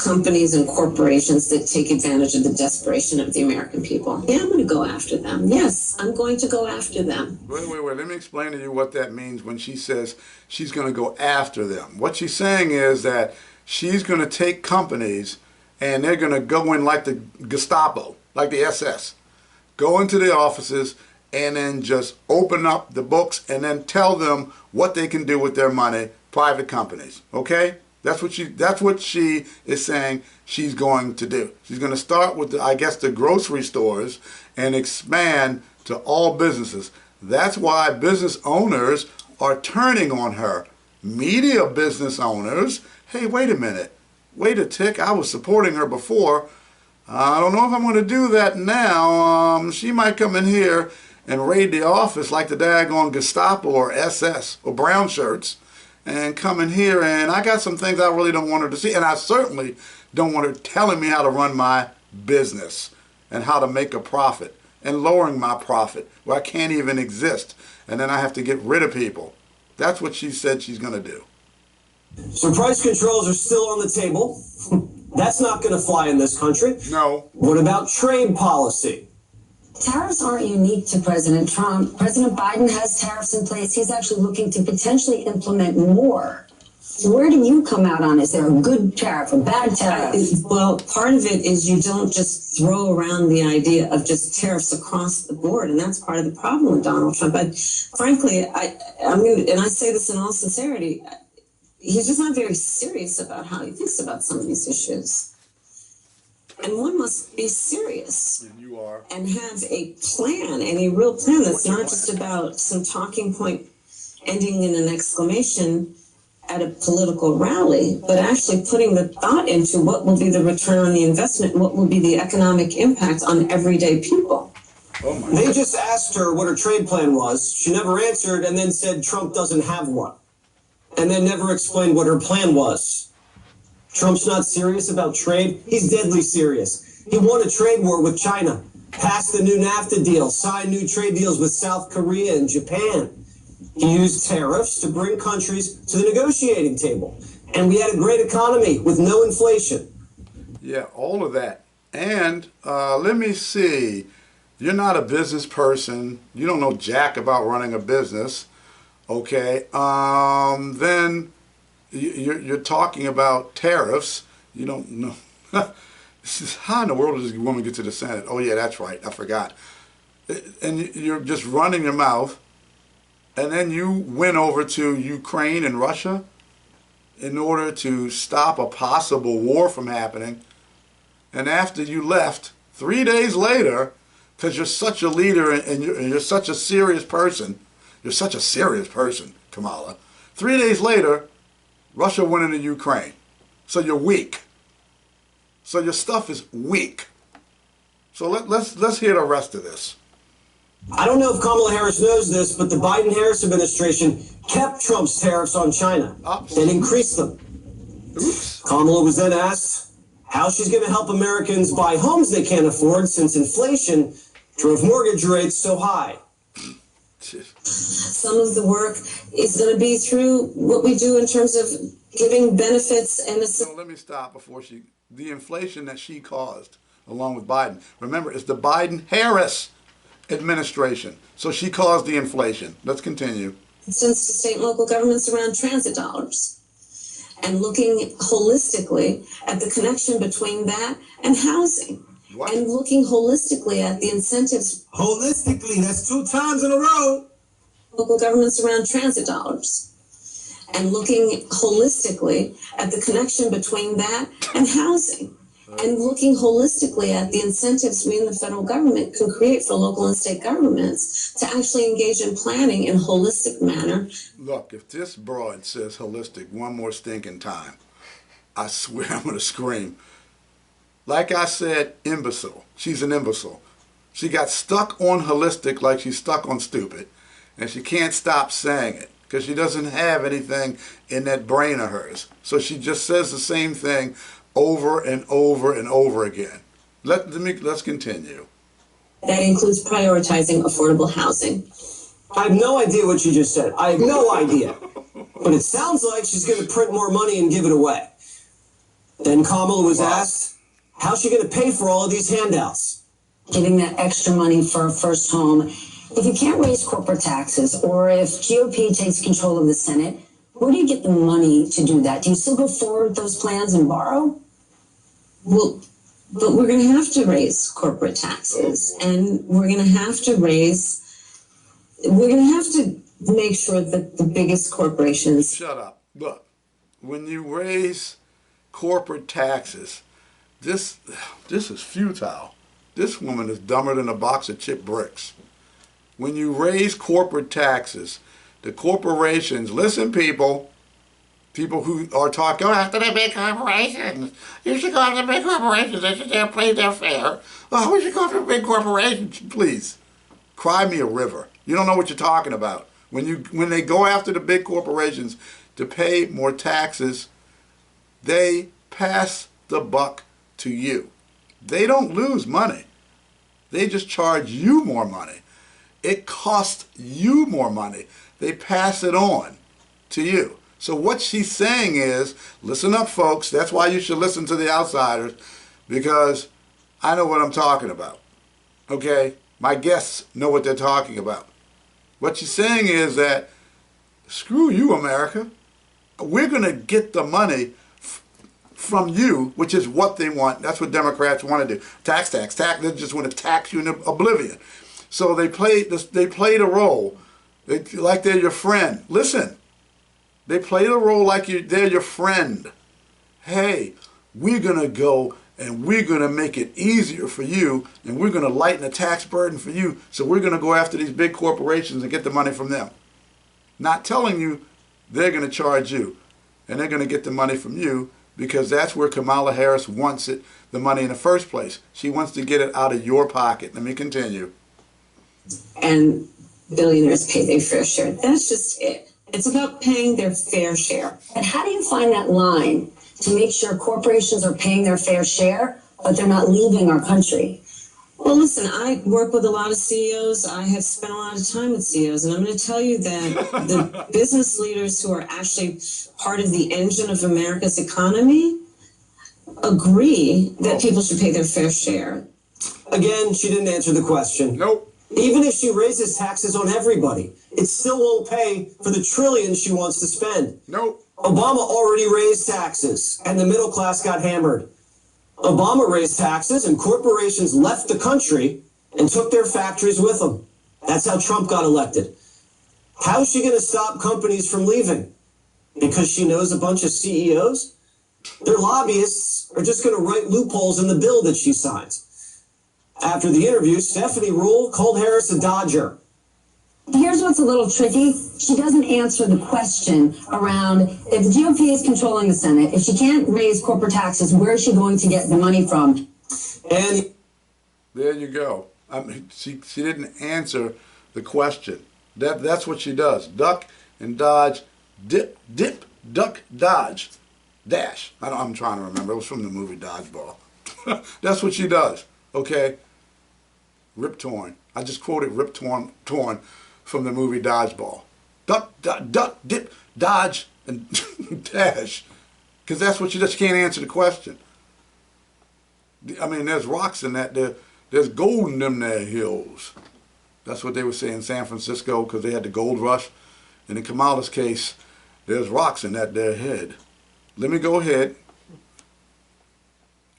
Companies and corporations that take advantage of the desperation of the American people. Yeah, I'm going to go after them. Yes, I'm going to go after them.
Wait. Let me explain to you what that means when she says she's going to go after them. What she's saying is that she's going to take companies and they're going to go in like the Gestapo, like the SS. Go into the offices and then just open up the books and then tell them what they can do with their money, private companies. Okay? That's what she is saying she's going to do. She's going to start with, the grocery stores and expand to all businesses. That's why business owners are turning on her. Media business owners, hey, wait a minute. Wait a tick. I was supporting her before. I don't know if I'm going to do that now. She might come in here and raid the office like the daggone Gestapo or SS or brown shirts. And come in here, and I got some things I really don't want her to see. And I certainly don't want her telling me how to run my business and how to make a profit and lowering my profit where I can't even exist. And then I have to get rid of people. That's what she said she's going to do.
So price controls are still on the table. That's not going to fly in this country.
No.
What about trade policy?
Tariffs aren't unique to President Trump. President Biden has tariffs in place. He's actually looking to potentially implement more. Where do you come out on? Is there a good tariff, a bad tariff?
Well, part of it is you don't just throw around the idea of just tariffs across the board, and that's part of the problem with Donald Trump. But frankly, and I say this in all sincerity, he's just not very serious about how he thinks about some of these issues. And one must be serious.
And you are.
And have a plan, and a real plan that's not just about some talking point ending in an exclamation at a political rally, but actually putting the thought into what will be the return on the investment, what will be the economic impact on everyday people.
They just asked her what her trade plan was. She never answered and then said Trump doesn't have one. And then never explained what her plan was. Trump's not serious about trade. He's deadly serious. He won a trade war with China, passed the new NAFTA deal, signed new trade deals with South Korea and Japan. He used tariffs to bring countries to the negotiating table. And we had a great economy with no inflation.
Yeah, all of that. And let me see. You're not a business person. You don't know jack about running a business. Okay. Then you're talking about tariffs. You don't know. How in the world does this woman get to the Senate? Oh, yeah, that's right. I forgot. And you're just running your mouth. And then you went over to Ukraine and Russia in order to stop a possible war from happening. And after you left, 3 days later, because you're such a leader and you're such a serious person, Kamala, 3 days later, Russia went into Ukraine. So you're weak. So your stuff is weak. So let's hear the rest of this.
I don't know if Kamala Harris knows this, but the Biden-Harris administration kept Trump's tariffs on China and increased them.
Oops.
Kamala was then asked how she's going to help Americans buy homes they can't afford since inflation drove mortgage rates so high.
Some of the work is going to be through what we do in terms of giving benefits and
So let me stop before the inflation that she caused along with Biden. Remember, it's the Biden-Harris administration. So she caused the inflation. Let's continue.
Since to state and local governments around transit dollars and looking holistically at the connection between that and housing. What? And looking holistically at the incentives.
Holistically, that's 2 times in a row.
Local governments around transit dollars and looking holistically at the connection between that and housing. And looking holistically at the incentives we in the federal government can create for local and state governments to actually engage in planning in a holistic manner.
Look, if this broad says holistic one more stinking time, I swear I'm going to scream. Like I said, imbecile. She's an imbecile. She got stuck on holistic like she's stuck on stupid. And she can't stop saying it because she doesn't have anything in that brain of hers. So she just says the same thing over and over and over again. Let's continue.
That includes prioritizing affordable housing.
I have no idea what you just said. I have no idea. But it sounds like she's going to print more money and give it away. Then Kamala was asked, how's she going to pay for all of these handouts?
Giving that extra money for a first home. If you can't raise corporate taxes, or if GOP takes control of the Senate, where do you get the money to do that? Do you still go forward with those plans and borrow? Well, but we're going to have to raise corporate taxes, and we're going to have to make sure that the biggest corporations...
Shut up. Look, when you raise corporate taxes, this is futile. This woman is dumber than a box of chip bricks. When you raise corporate taxes, the corporations, listen people who are talking, go after the big corporations. You should go after the big corporations. They should play their fair. Oh, we should go after the big corporations. Please, cry me a river. You don't know what you're talking about. When they go after the big corporations to pay more taxes, they pass the buck to you. They don't lose money. They just charge you more money. It costs you more money. They pass it on to you. So what she's saying is, listen up, folks. That's why you should listen to the outsiders, because I know what I'm talking about. Okay? My guests know what they're talking about. What she's saying is that, screw you, America. We're going to get the money from you, which is what they want. That's what Democrats want to do. Tax. They just want to tax you into oblivion. So they play the role like they're your friend. Listen, they play the role like they're your friend. Hey, we're going to go and we're going to make it easier for you, and we're going to lighten the tax burden for you, so we're going to go after these big corporations and get the money from them. Not telling you they're going to charge you, and they're going to get the money from you, because that's where Kamala Harris wants it, the money in the first place. She wants to get it out of your pocket. Let me continue.
And billionaires pay their fair share. That's just it. It's about paying their fair share. And how do you find that line to make sure corporations are paying their fair share, but they're not leaving our country? Well, listen, I work with a lot of CEOs. I have spent a lot of time with CEOs, and I'm going to tell you that the business leaders who are actually part of the engine of America's economy agree that people should pay their fair share.
Again, she didn't answer the question.
Nope.
Even if she raises taxes on everybody, it still won't pay for the trillions she wants to spend.
Nope.
Obama already raised taxes, and the middle class got hammered. Obama raised taxes, and corporations left the country and took their factories with them. That's how Trump got elected. How is she going to stop companies from leaving? Because she knows a bunch of CEOs? Their lobbyists are just going to write loopholes in the bill that she signs. After the interview, Stephanie Ruhle called Harris a dodger.
Here's what's a little tricky. She doesn't answer the question around if the GOP is controlling the Senate, if she can't raise corporate taxes, where is she going to get the money from?
And
there you go. I mean, she didn't answer the question. That's what she does. Duck and dodge, dip, duck, dodge. Dash. I'm trying to remember. It was from the movie Dodgeball. That's what she does. Okay. Rip Torn. I just quoted Rip Torn from the movie Dodgeball. Duck, duck, dip, dodge, and dash. Because that's what she does. She can't answer the question. I mean, there's rocks in that. There's gold in them there hills. That's what they were saying in San Francisco because they had the gold rush. And in Kamala's case, there's rocks in that there head. Let me go ahead.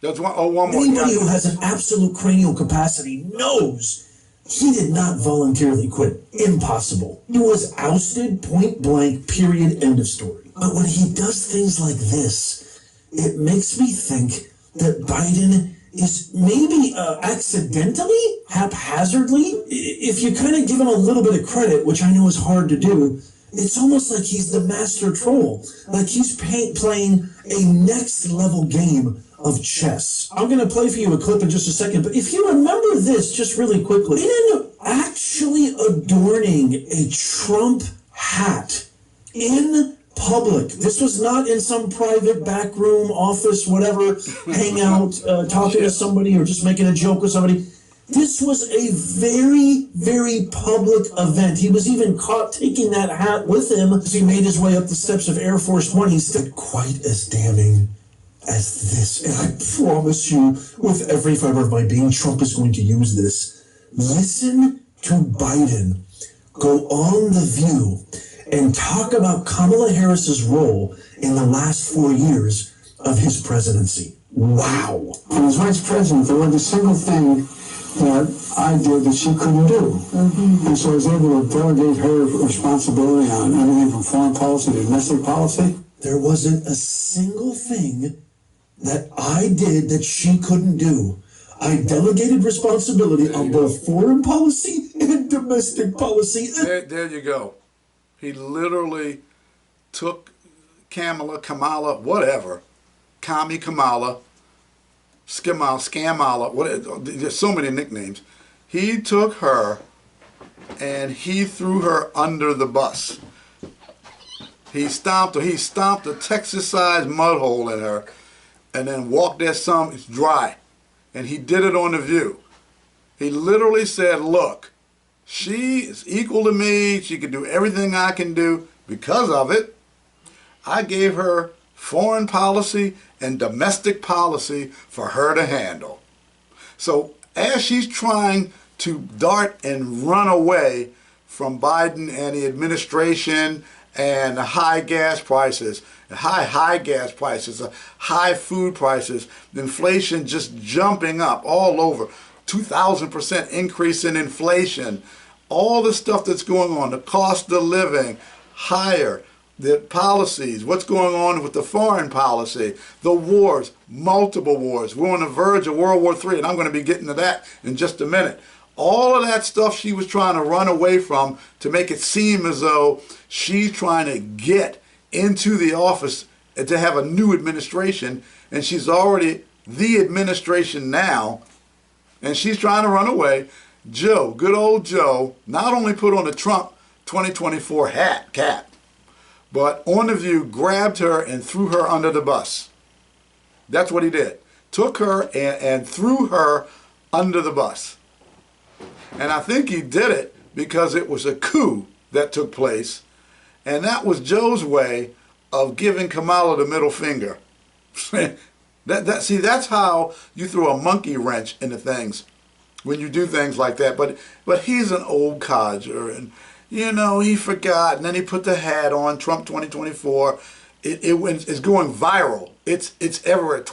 There's one more.
Anybody who has an absolute cranial capacity knows he did not voluntarily quit. Impossible. He was ousted, point blank, period, end of story. But when he does things like this, it makes me think that Biden is maybe accidentally, haphazardly, if you kind of give him a little bit of credit, which I know is hard to do, it's almost like he's the master troll. Like he's playing a next level game of chess. I'm going to play for you a clip in just a second, but if you remember this just really quickly, in actually adorning a Trump hat in public, this was not in some private back room, office, whatever, hangout, talking to somebody or just making a joke with somebody. This was a very, very public event. He was even caught taking that hat with him as he made his way up the steps of Air Force One. He's still quite as damning as this. And I promise you, with every fiber of my being, Trump is going to use this. Listen to Biden go on The View and talk about Kamala Harris's role in the last 4 years of his presidency. Wow.
As vice president, there wasn't a single thing that I did that she couldn't do. And so I was able to delegate her responsibility on everything from foreign policy to domestic policy.
There wasn't a single thing that I did that she couldn't do. I delegated responsibility on both foreign policy and domestic policy.
There you go. He literally took Kamala, whatever, Kamala, Scamala, whatever, there's so many nicknames. He took her and he threw her under the bus. He stomped a Texas-sized mud hole in her and then walked there some, it's dry. And he did it on The View. He literally said, look, she is equal to me. She can do everything I can do. Because of it, I gave her foreign policy and domestic policy for her to handle. So as she's trying to dart and run away from Biden and the administration and the high gas prices, high gas prices, high food prices, inflation just jumping up all over, 2,000% increase in inflation, all the stuff that's going on, the cost of living, higher, the policies, what's going on with the foreign policy, the wars, multiple wars. We're on the verge of World War III, and I'm going to be getting to that in just a minute. All of that stuff she was trying to run away from to make it seem as though she's trying to get into the office to have a new administration, and she's already the administration now, and she's trying to run away. Joe, good old Joe, not only put on the Trump 2024 cap, but on The View grabbed her and threw her under the bus. That's what he did. Took her and threw her under the bus. And I think he did it because it was a coup that took place. And that was Joe's way of giving Kamala the middle finger. See, that's how you throw a monkey wrench into things when you do things like that. But he's an old codger, and you know, he forgot, and then he put the hat on, Trump 2024. It's going viral. It's everywhere.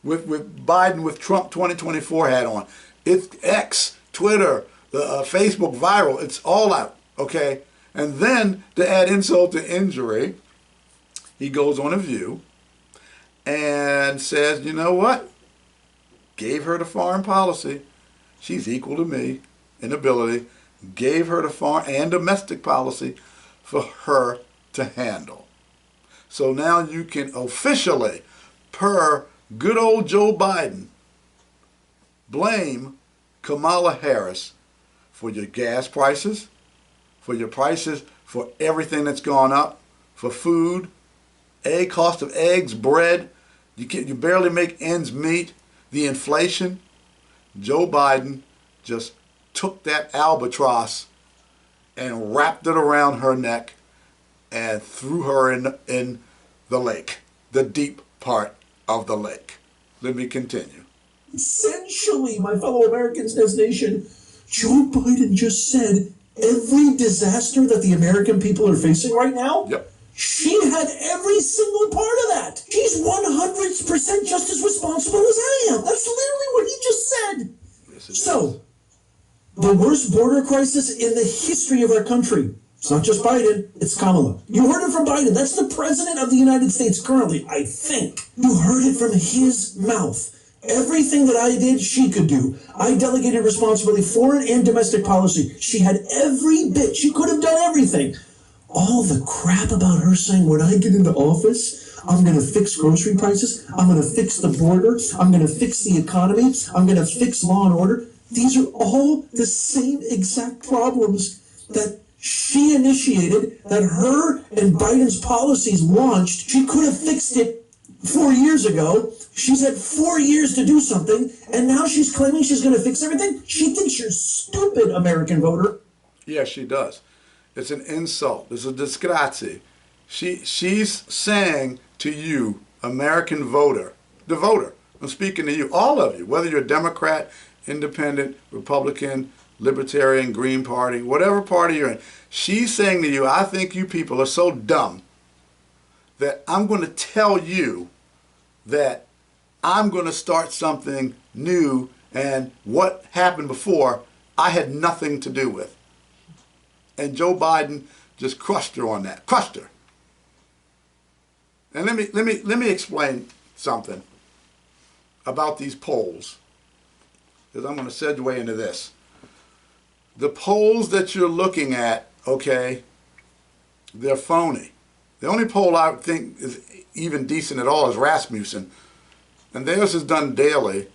With Biden with Trump 2024 hat on. It's X, Twitter, Facebook viral. It's all out, okay? And then, to add insult to injury, he goes on A View and says, you know what? Gave her the foreign policy. She's equal to me in ability. Gave her the foreign and domestic policy for her to handle. So now you can officially, per good old Joe Biden, blame Kamala Harris for your gas prices, for your prices, for everything that's gone up, for food, cost of eggs, bread, you barely make ends meet, the inflation. Joe Biden just took that albatross and wrapped it around her neck and threw her in the lake, the deep part of the lake. Let me continue.
Essentially, my fellow Americans in this nation, Joe Biden just said every disaster that the American people are facing right now,
yep,
she had every single part of that. She's 100% just as responsible as I am. That's literally what he just said.
Yes,
so, the worst border crisis in the history of our country. It's not just Biden, it's Kamala. You heard it from Biden. That's the president of the United States currently, I think. You heard it from his mouth. Everything that I did, she could do. I delegated responsibility, foreign and domestic policy. She had every bit. She could have done everything. All the crap about her saying, when I get into office, I'm going to fix grocery prices. I'm going to fix the border. I'm going to fix the economy. I'm going to fix law and order. These are all the same exact problems that she initiated, that her and Biden's policies launched. She could have fixed it 4 years ago. She's had 4 years to do something, and now she's claiming she's going to fix everything. She thinks you're stupid, American voter.
Yes, she does. It's an insult. It's a disgrazie. She's saying to you, American voter, the voter, I'm speaking to you, all of you, whether you're Democrat, Independent, Republican, Libertarian, Green Party, whatever party you're in, she's saying to you, I think you people are so dumb that I'm going to tell you that I'm going to start something new, and what happened before I had nothing to do with. And Joe Biden just crushed her on that. Crushed her. And let me explain something about these polls, because I'm going to segue into this. The polls that you're looking at, okay, they're phony. The only poll I think is even decent at all is Rasmussen, and theirs is done daily.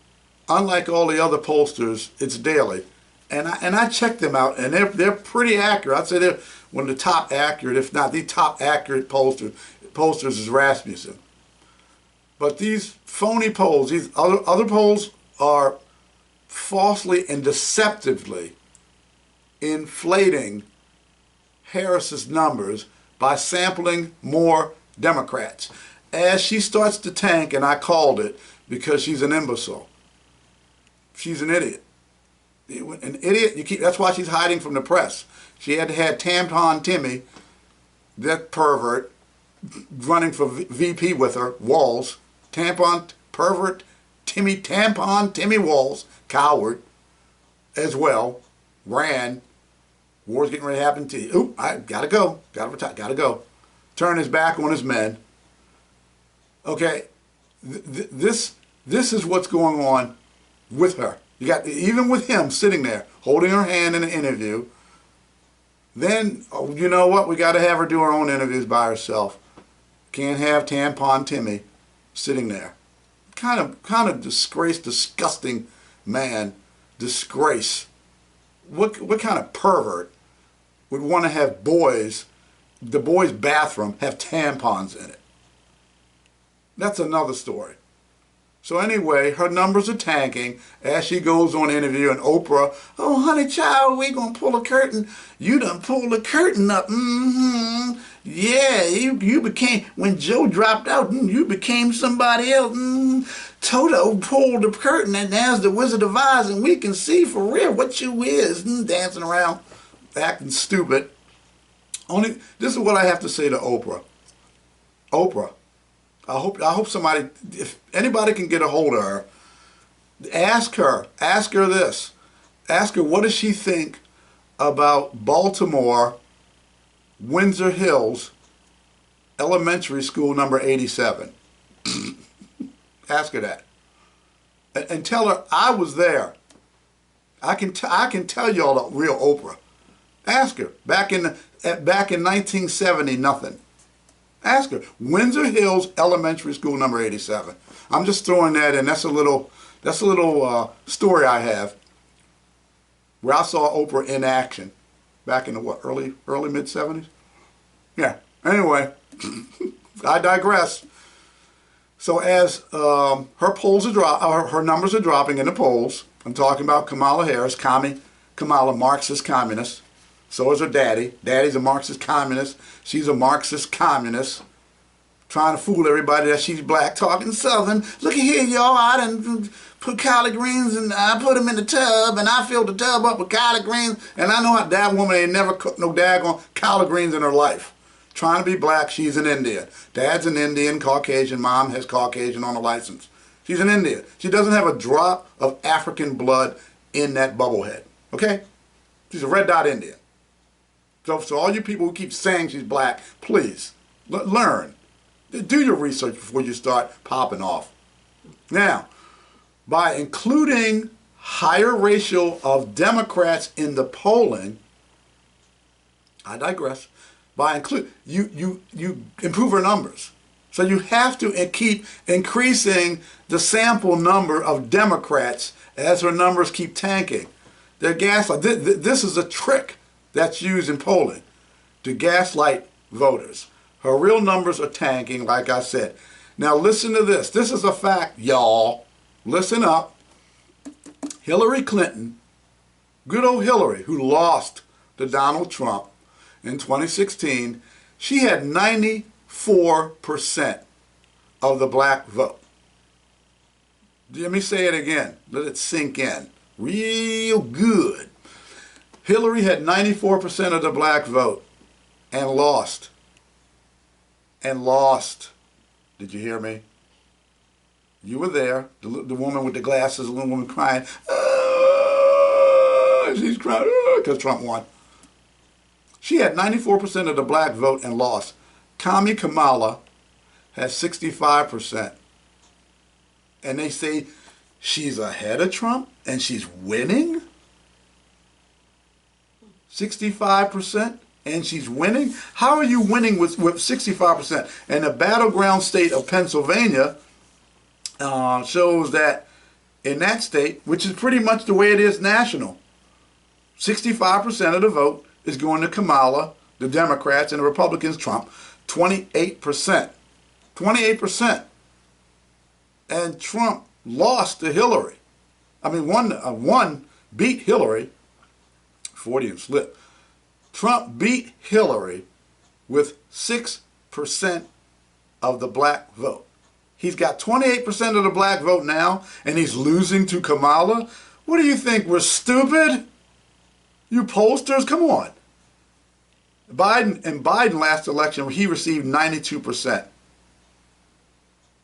Unlike all the other pollsters, it's daily. And I checked them out, and they're pretty accurate. I'd say they're one of the top accurate, if not the top accurate pollsters is Rasmussen. But these phony polls, these other polls are falsely and deceptively inflating Harris's numbers by sampling more Democrats. As she starts to tank, and I called it because she's an imbecile. She's an idiot. An idiot, that's why she's hiding from the press. She had Tampon Timmy, that pervert, running for VP with her, Walls. Tampon Timmy Walls, coward, as well, ran. War's getting ready to happen to you. Oop, I gotta go. Gotta go. Turn his back on his men. Okay, this is what's going on with her. You got, even with him sitting there, holding her hand in an interview, then, oh, you know what, we got to have her do her own interviews by herself. Can't have Tampon Timmy sitting there. Kind of disgusting man. Disgrace. What kind of pervert would want to have the boys' bathroom have tampons in it? That's another story. So anyway, her numbers are tanking as she goes on interview, and Oprah, oh honey child, we gonna pull a curtain. You done pulled the curtain up. Yeah, you became, when Joe dropped out, you became somebody else. Toto pulled the curtain, and there's the Wizard of Oz, and we can see for real what you is. Dancing around, acting stupid. This is what I have to say to Oprah. Oprah, I hope somebody, if anybody can get a hold of her, ask her this. Ask her, what does she think about Baltimore, Windsor Hills, elementary school number 87? Ask her that. And tell her I was there. I can tell y'all the real Oprah. Ask her. Back in 1970, nothing. Ask her. Windsor Hills Elementary School number 87. I'm just throwing that in. That's a little story I have where I saw Oprah in action back in the early mid 70s. Yeah. Anyway, I digress. So as her polls are her numbers are dropping in the polls. I'm talking about Kamala Harris, Kamala, Marxist communist. So is her daddy. Daddy's a Marxist communist. She's a Marxist communist. Trying to fool everybody that she's black, talking Southern. Look at here, y'all. I done put collard greens and I put them in the tub and I filled the tub up with collard greens. And I know how that woman ain't never cooked no daggone collard greens in her life. Trying to be black, she's in India. Dad's an Indian, Caucasian. Mom has Caucasian on a license. She's in India. She doesn't have a drop of African blood in that bubblehead. Okay? She's a red dot Indian. So all you people who keep saying she's black, please, learn. Do your research before you start popping off. Now, by including higher ratio of Democrats in the polling, I digress. By you improve her numbers. So you have to keep increasing the sample number of Democrats as her numbers keep tanking. They're gaslight. This is a trick that's used in polling to gaslight voters. Her real numbers are tanking, like I said. Now listen to this. This is a fact, y'all. Listen up. Hillary Clinton, good old Hillary, who lost to Donald Trump in 2016, she had 94% of the black vote. Let me say it again. Let it sink in. Real good. Hillary had 94% of the black vote and lost. And lost. Did you hear me? You were there. The woman with the glasses, the little woman crying. She's crying because Trump won. She had 94% of the black vote and lost. Kamala has 65%. And they say she's ahead of Trump and she's winning? 65%? And she's winning? How are you winning with 65%? And the battleground state of Pennsylvania shows that in that state, which is pretty much the way it is national, 65% of the vote is going to Kamala, the Democrats, and the Republicans, Trump. 28%. 28%. And Trump lost to Hillary. I mean, one beat Hillary, 40 and slip. Trump beat Hillary with 6% of the black vote. He's got 28% of the black vote now, and he's losing to Kamala. What do you think? We're stupid? You pollsters, come on. Biden last election, he received 92%.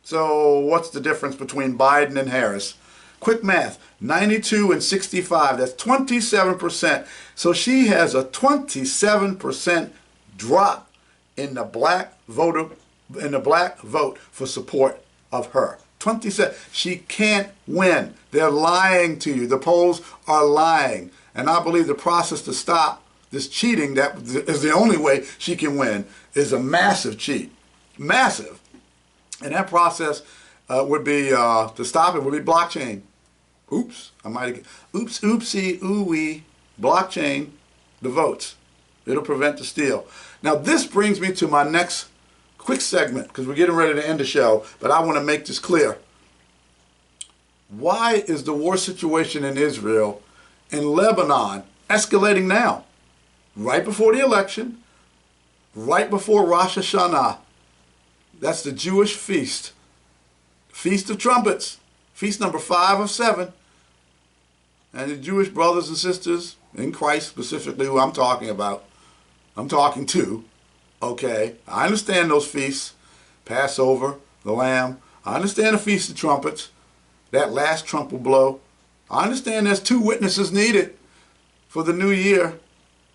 So what's the difference between Biden and Harris? Quick math, 92 and 65, that's 27%. So she has a 27% drop in the black vote for support of her. 27. She can't win. They're lying to you. The polls are lying. And I believe the process to stop this cheating, that is the only way she can win, is a massive cheat. Massive. And that process would be, to stop it, would be blockchain. Oops, I might have, oopsie, ooh-wee, blockchain, the votes. It'll prevent the steal. Now this brings me to my next quick segment, because we're getting ready to end the show, but I want to make this clear. Why is the war situation in Israel and Lebanon escalating now? Right before the election, right before Rosh Hashanah. That's the Jewish feast. Feast of Trumpets. Feast number 5 of 7. And the Jewish brothers and sisters in Christ, specifically who I'm talking about, I'm talking to, okay, I understand those feasts, Passover, the Lamb. I understand the Feast of Trumpets, that last trump will blow. I understand there's 2 witnesses needed for the new year.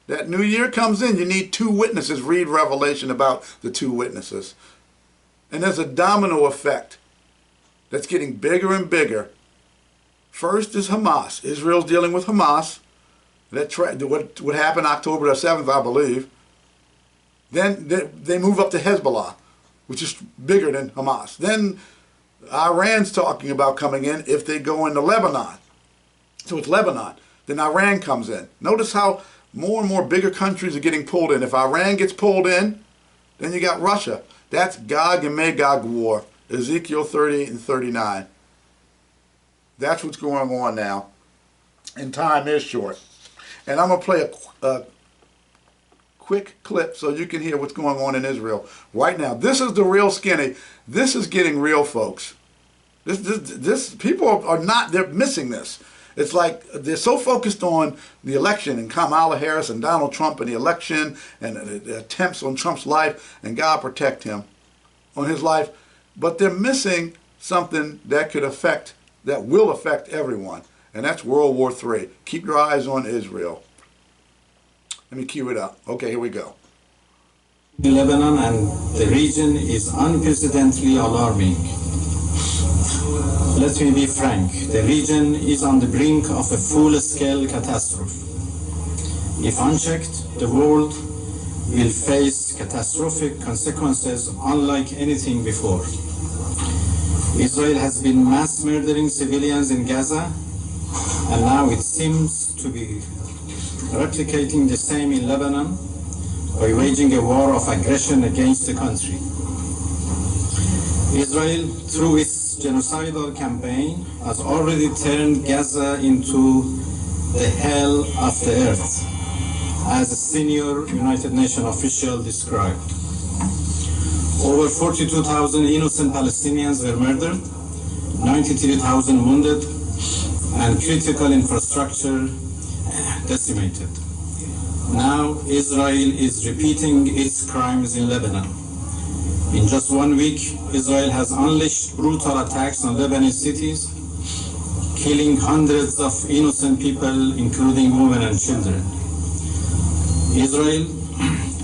That new year comes in, you need 2 witnesses. Read Revelation about the 2 witnesses. And there's a domino effect that's getting bigger and bigger. First is Hamas. Israel's dealing with Hamas. What happened October the 7th, I believe. Then they move up to Hezbollah, which is bigger than Hamas. Then Iran's talking about coming in if they go into Lebanon. So it's Lebanon. Then Iran comes in. Notice how more and more bigger countries are getting pulled in. If Iran gets pulled in, then you got Russia. That's Gog and Magog war, Ezekiel 38 and 39. That's what's going on now. And time is short. And I'm going to play a quick clip so you can hear what's going on in Israel right now. This is the real skinny. This is getting real, folks. This people are not, they're missing this. It's like they're so focused on the election and Kamala Harris and Donald Trump and the election and the attempts on Trump's life, and God protect him on his life. But they're missing something that could affect, that will affect everyone. And that's World War III. Keep your eyes on Israel. Let me cue it up. Okay, here we go.
Lebanon and the region is unprecedentedly alarming. Let me be frank, the region is on the brink of a full-scale catastrophe. If unchecked, the world will face catastrophic consequences unlike anything before. Israel has been mass murdering civilians in Gaza, and now it seems to be replicating the same in Lebanon by waging a war of aggression against the country. Israel, through its genocidal campaign, has already turned Gaza into the hell of the earth, as a senior United Nations official described. Over 42,000 innocent Palestinians were murdered, 93,000 wounded, and critical infrastructure decimated. Now Israel is repeating its crimes in Lebanon. In just 1 week, Israel has unleashed brutal attacks on Lebanese cities, killing hundreds of innocent people, including women and children. Israel,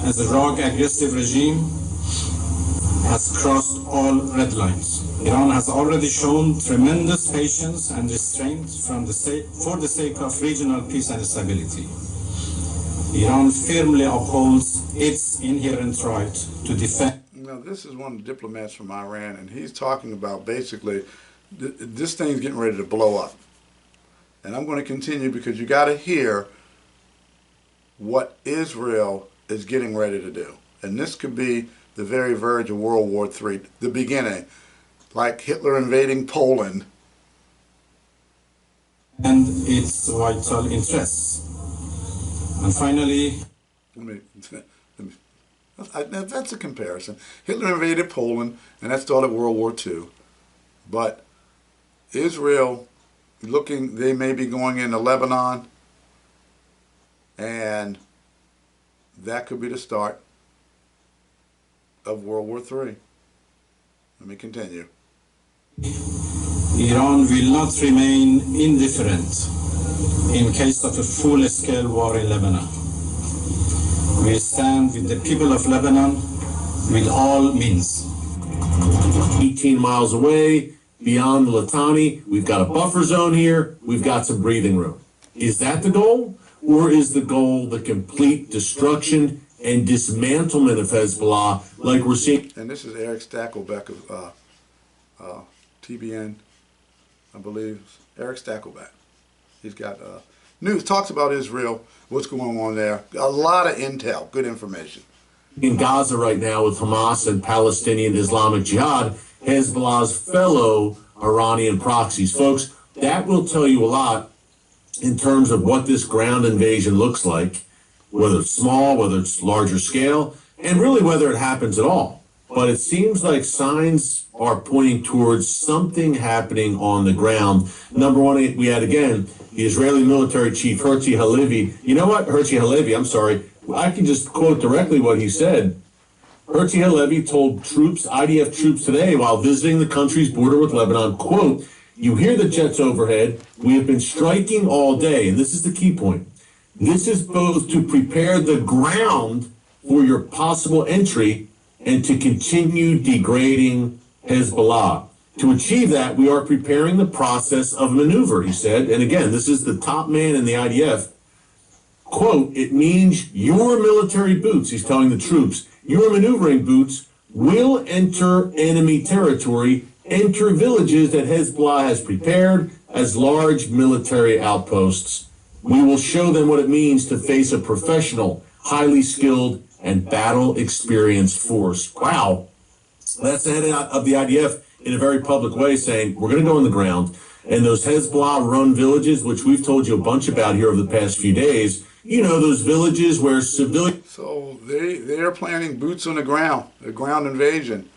as a rogue, aggressive regime, has crossed all red lines. Iran has already shown tremendous patience and restraint for the sake of regional peace and stability. Iran firmly upholds its inherent right to defend.
Now, this is one of the diplomats from Iran, and he's talking about basically this thing's getting ready to blow up. And I'm going to continue because you got to hear what Israel is getting ready to do. And this could be the very verge of World War III, the beginning, like Hitler invading Poland.
And its vital interests. And finally,
that's a comparison. Hitler invaded Poland, and that started World War II. But Israel, they may be going into Lebanon, and that could be the start of World War III. Let me continue.
Iran will not remain indifferent in case of a full-scale war in Lebanon. We stand with the people of Lebanon with all means.
18 miles away, beyond the Litani, we've got a buffer zone here, we've got some breathing room. Is that the goal? Or is the goal the complete destruction and dismantlement of Hezbollah like we're seeing?
And this is Eric Stakelbeck of TBN, I believe. Eric Stakelbeck. He's got news, talks about Israel, what's going on there. A lot of intel, good information.
In Gaza right now with Hamas and Palestinian Islamic Jihad, Hezbollah's fellow Iranian proxies. Folks, that will tell you a lot in terms of what this ground invasion looks like, whether it's small, whether it's larger scale, and really whether it happens at all. But it seems like signs are pointing towards something happening on the ground. Number one, we had, again, the Israeli military chief, Herzi Halevi. You know what? Herzi Halevi, I'm sorry. I can just quote directly what he said. Herzi Halevi told troops, IDF troops today, while visiting the country's border with Lebanon, quote, "You hear the jets overhead. We have been striking all day." And this is the key point. This is both to prepare the ground for your possible entry and to continue degrading Hezbollah. To achieve that, we are preparing the process of maneuver, he said. And again, this is the top man in the IDF. Quote, "It means your military boots," he's telling the troops, "your maneuvering boots will enter enemy territory, enter villages that Hezbollah has prepared as large military outposts. We will show them what it means to face a professional, highly skilled, and battle-experienced force." Wow. That's the head of the IDF in a very public way saying, we're going to go on the ground. And those Hezbollah-run villages, which we've told you a bunch about here over the past few days, you know, those villages where civilians...
So they're planning boots on the ground, a ground invasion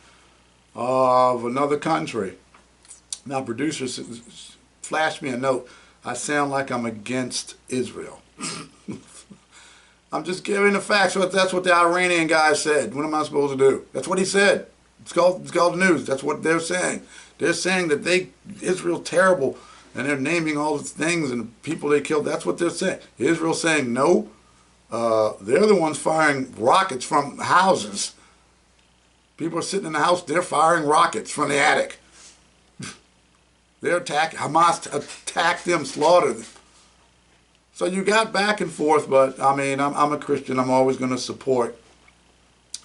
of another country. Now, producers, flash me a note. I sound like I'm against Israel. I'm just giving the facts. That's what the Iranian guy said. What am I supposed to do? That's what he said. It's called news. That's what they're saying. They're saying that Israel terrible, and they're naming all the things and the people they killed. That's what they're saying. Israel saying no. They're the ones firing rockets from houses. People are sitting in the house. They're firing rockets from the attic. They're attacking. Hamas attacked them, slaughtered them. So you got back and forth, but I mean, I'm a Christian. I'm always going to support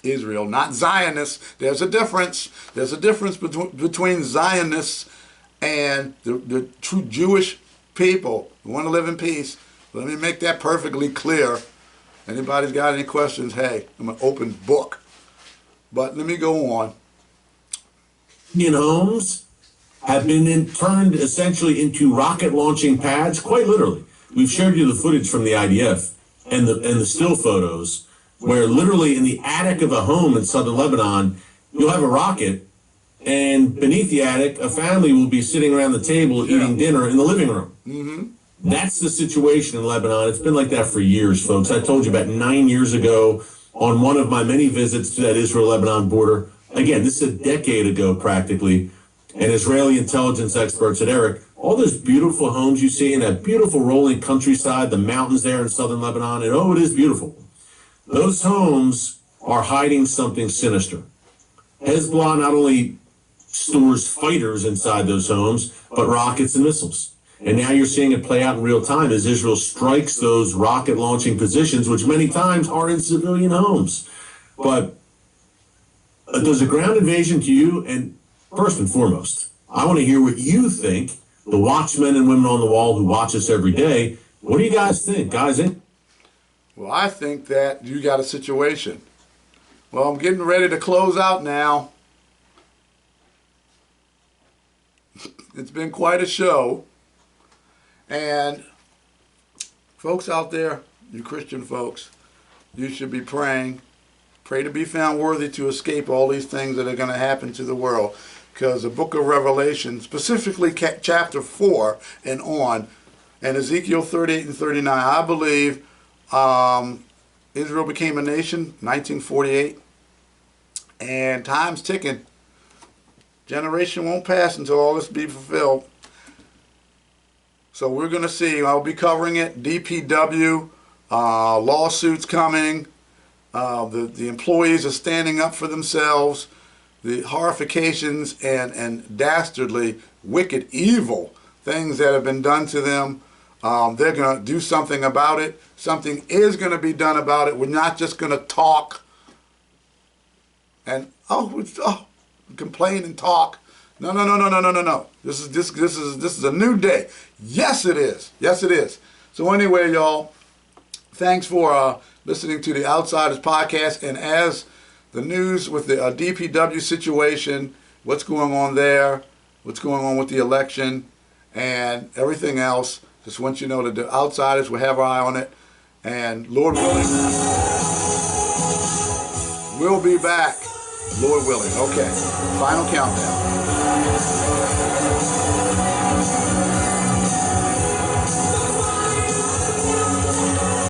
Israel, not Zionists. There's a difference. There's a difference between Zionists and the true Jewish people who want to live in peace. Let me make that perfectly clear. Anybody's got any questions? Hey, I'm an open book. But let me go on.
Homes have been turned essentially into rocket launching pads, quite literally. We've shared you the footage from the IDF and the still photos where literally in the attic of a home in southern Lebanon, you'll have a rocket, and beneath the attic, a family will be sitting around the table eating dinner in the living room. Mm-hmm. That's the situation in Lebanon. It's been like that for years, folks. I told you about 9 years ago on one of my many visits to that Israel-Lebanon border. Again, this is a decade ago practically, and Israeli intelligence experts said, Eric, all those beautiful homes you see in that beautiful rolling countryside, the mountains there in southern Lebanon, and oh, it is beautiful. Those homes are hiding something sinister. Hezbollah not only stores fighters inside those homes, but rockets and missiles. And now you're seeing it play out in real time as Israel strikes those rocket launching positions, which many times are in civilian homes. But does a ground invasion to you, and first and foremost, I want to hear what you think, the watchmen and women on the wall who watch us every day. What do you guys think, guys?
Well, I think that you got a situation. Well, I'm getting ready to close out now. It's been quite a show. And folks out there, you Christian folks, you should be praying. Pray to be found worthy to escape all these things that are going to happen to the world. Because the book of Revelation, specifically chapter 4 and on, and Ezekiel 38 and 39, I believe Israel became a nation, 1948, and time's ticking. Generation won't pass until all this be fulfilled. So we're going to see. I'll be covering it. DPW, lawsuits coming. The employees are standing up for themselves. The horrifications and dastardly, wicked, evil things that have been done to them. They're going to do something about it. Something is going to be done about it. We're not just going to talk and complain and talk. No. This is a new day. Yes, it is. Yes, it is. So anyway, y'all, thanks for listening to the Outsiders podcast. And as the news with the DPW situation, what's going on there, what's going on with the election, and everything else, just want you to know that the Outsiders will have our eye on it. And Lord willing, we'll be back. Lord willing. Okay. Final countdown.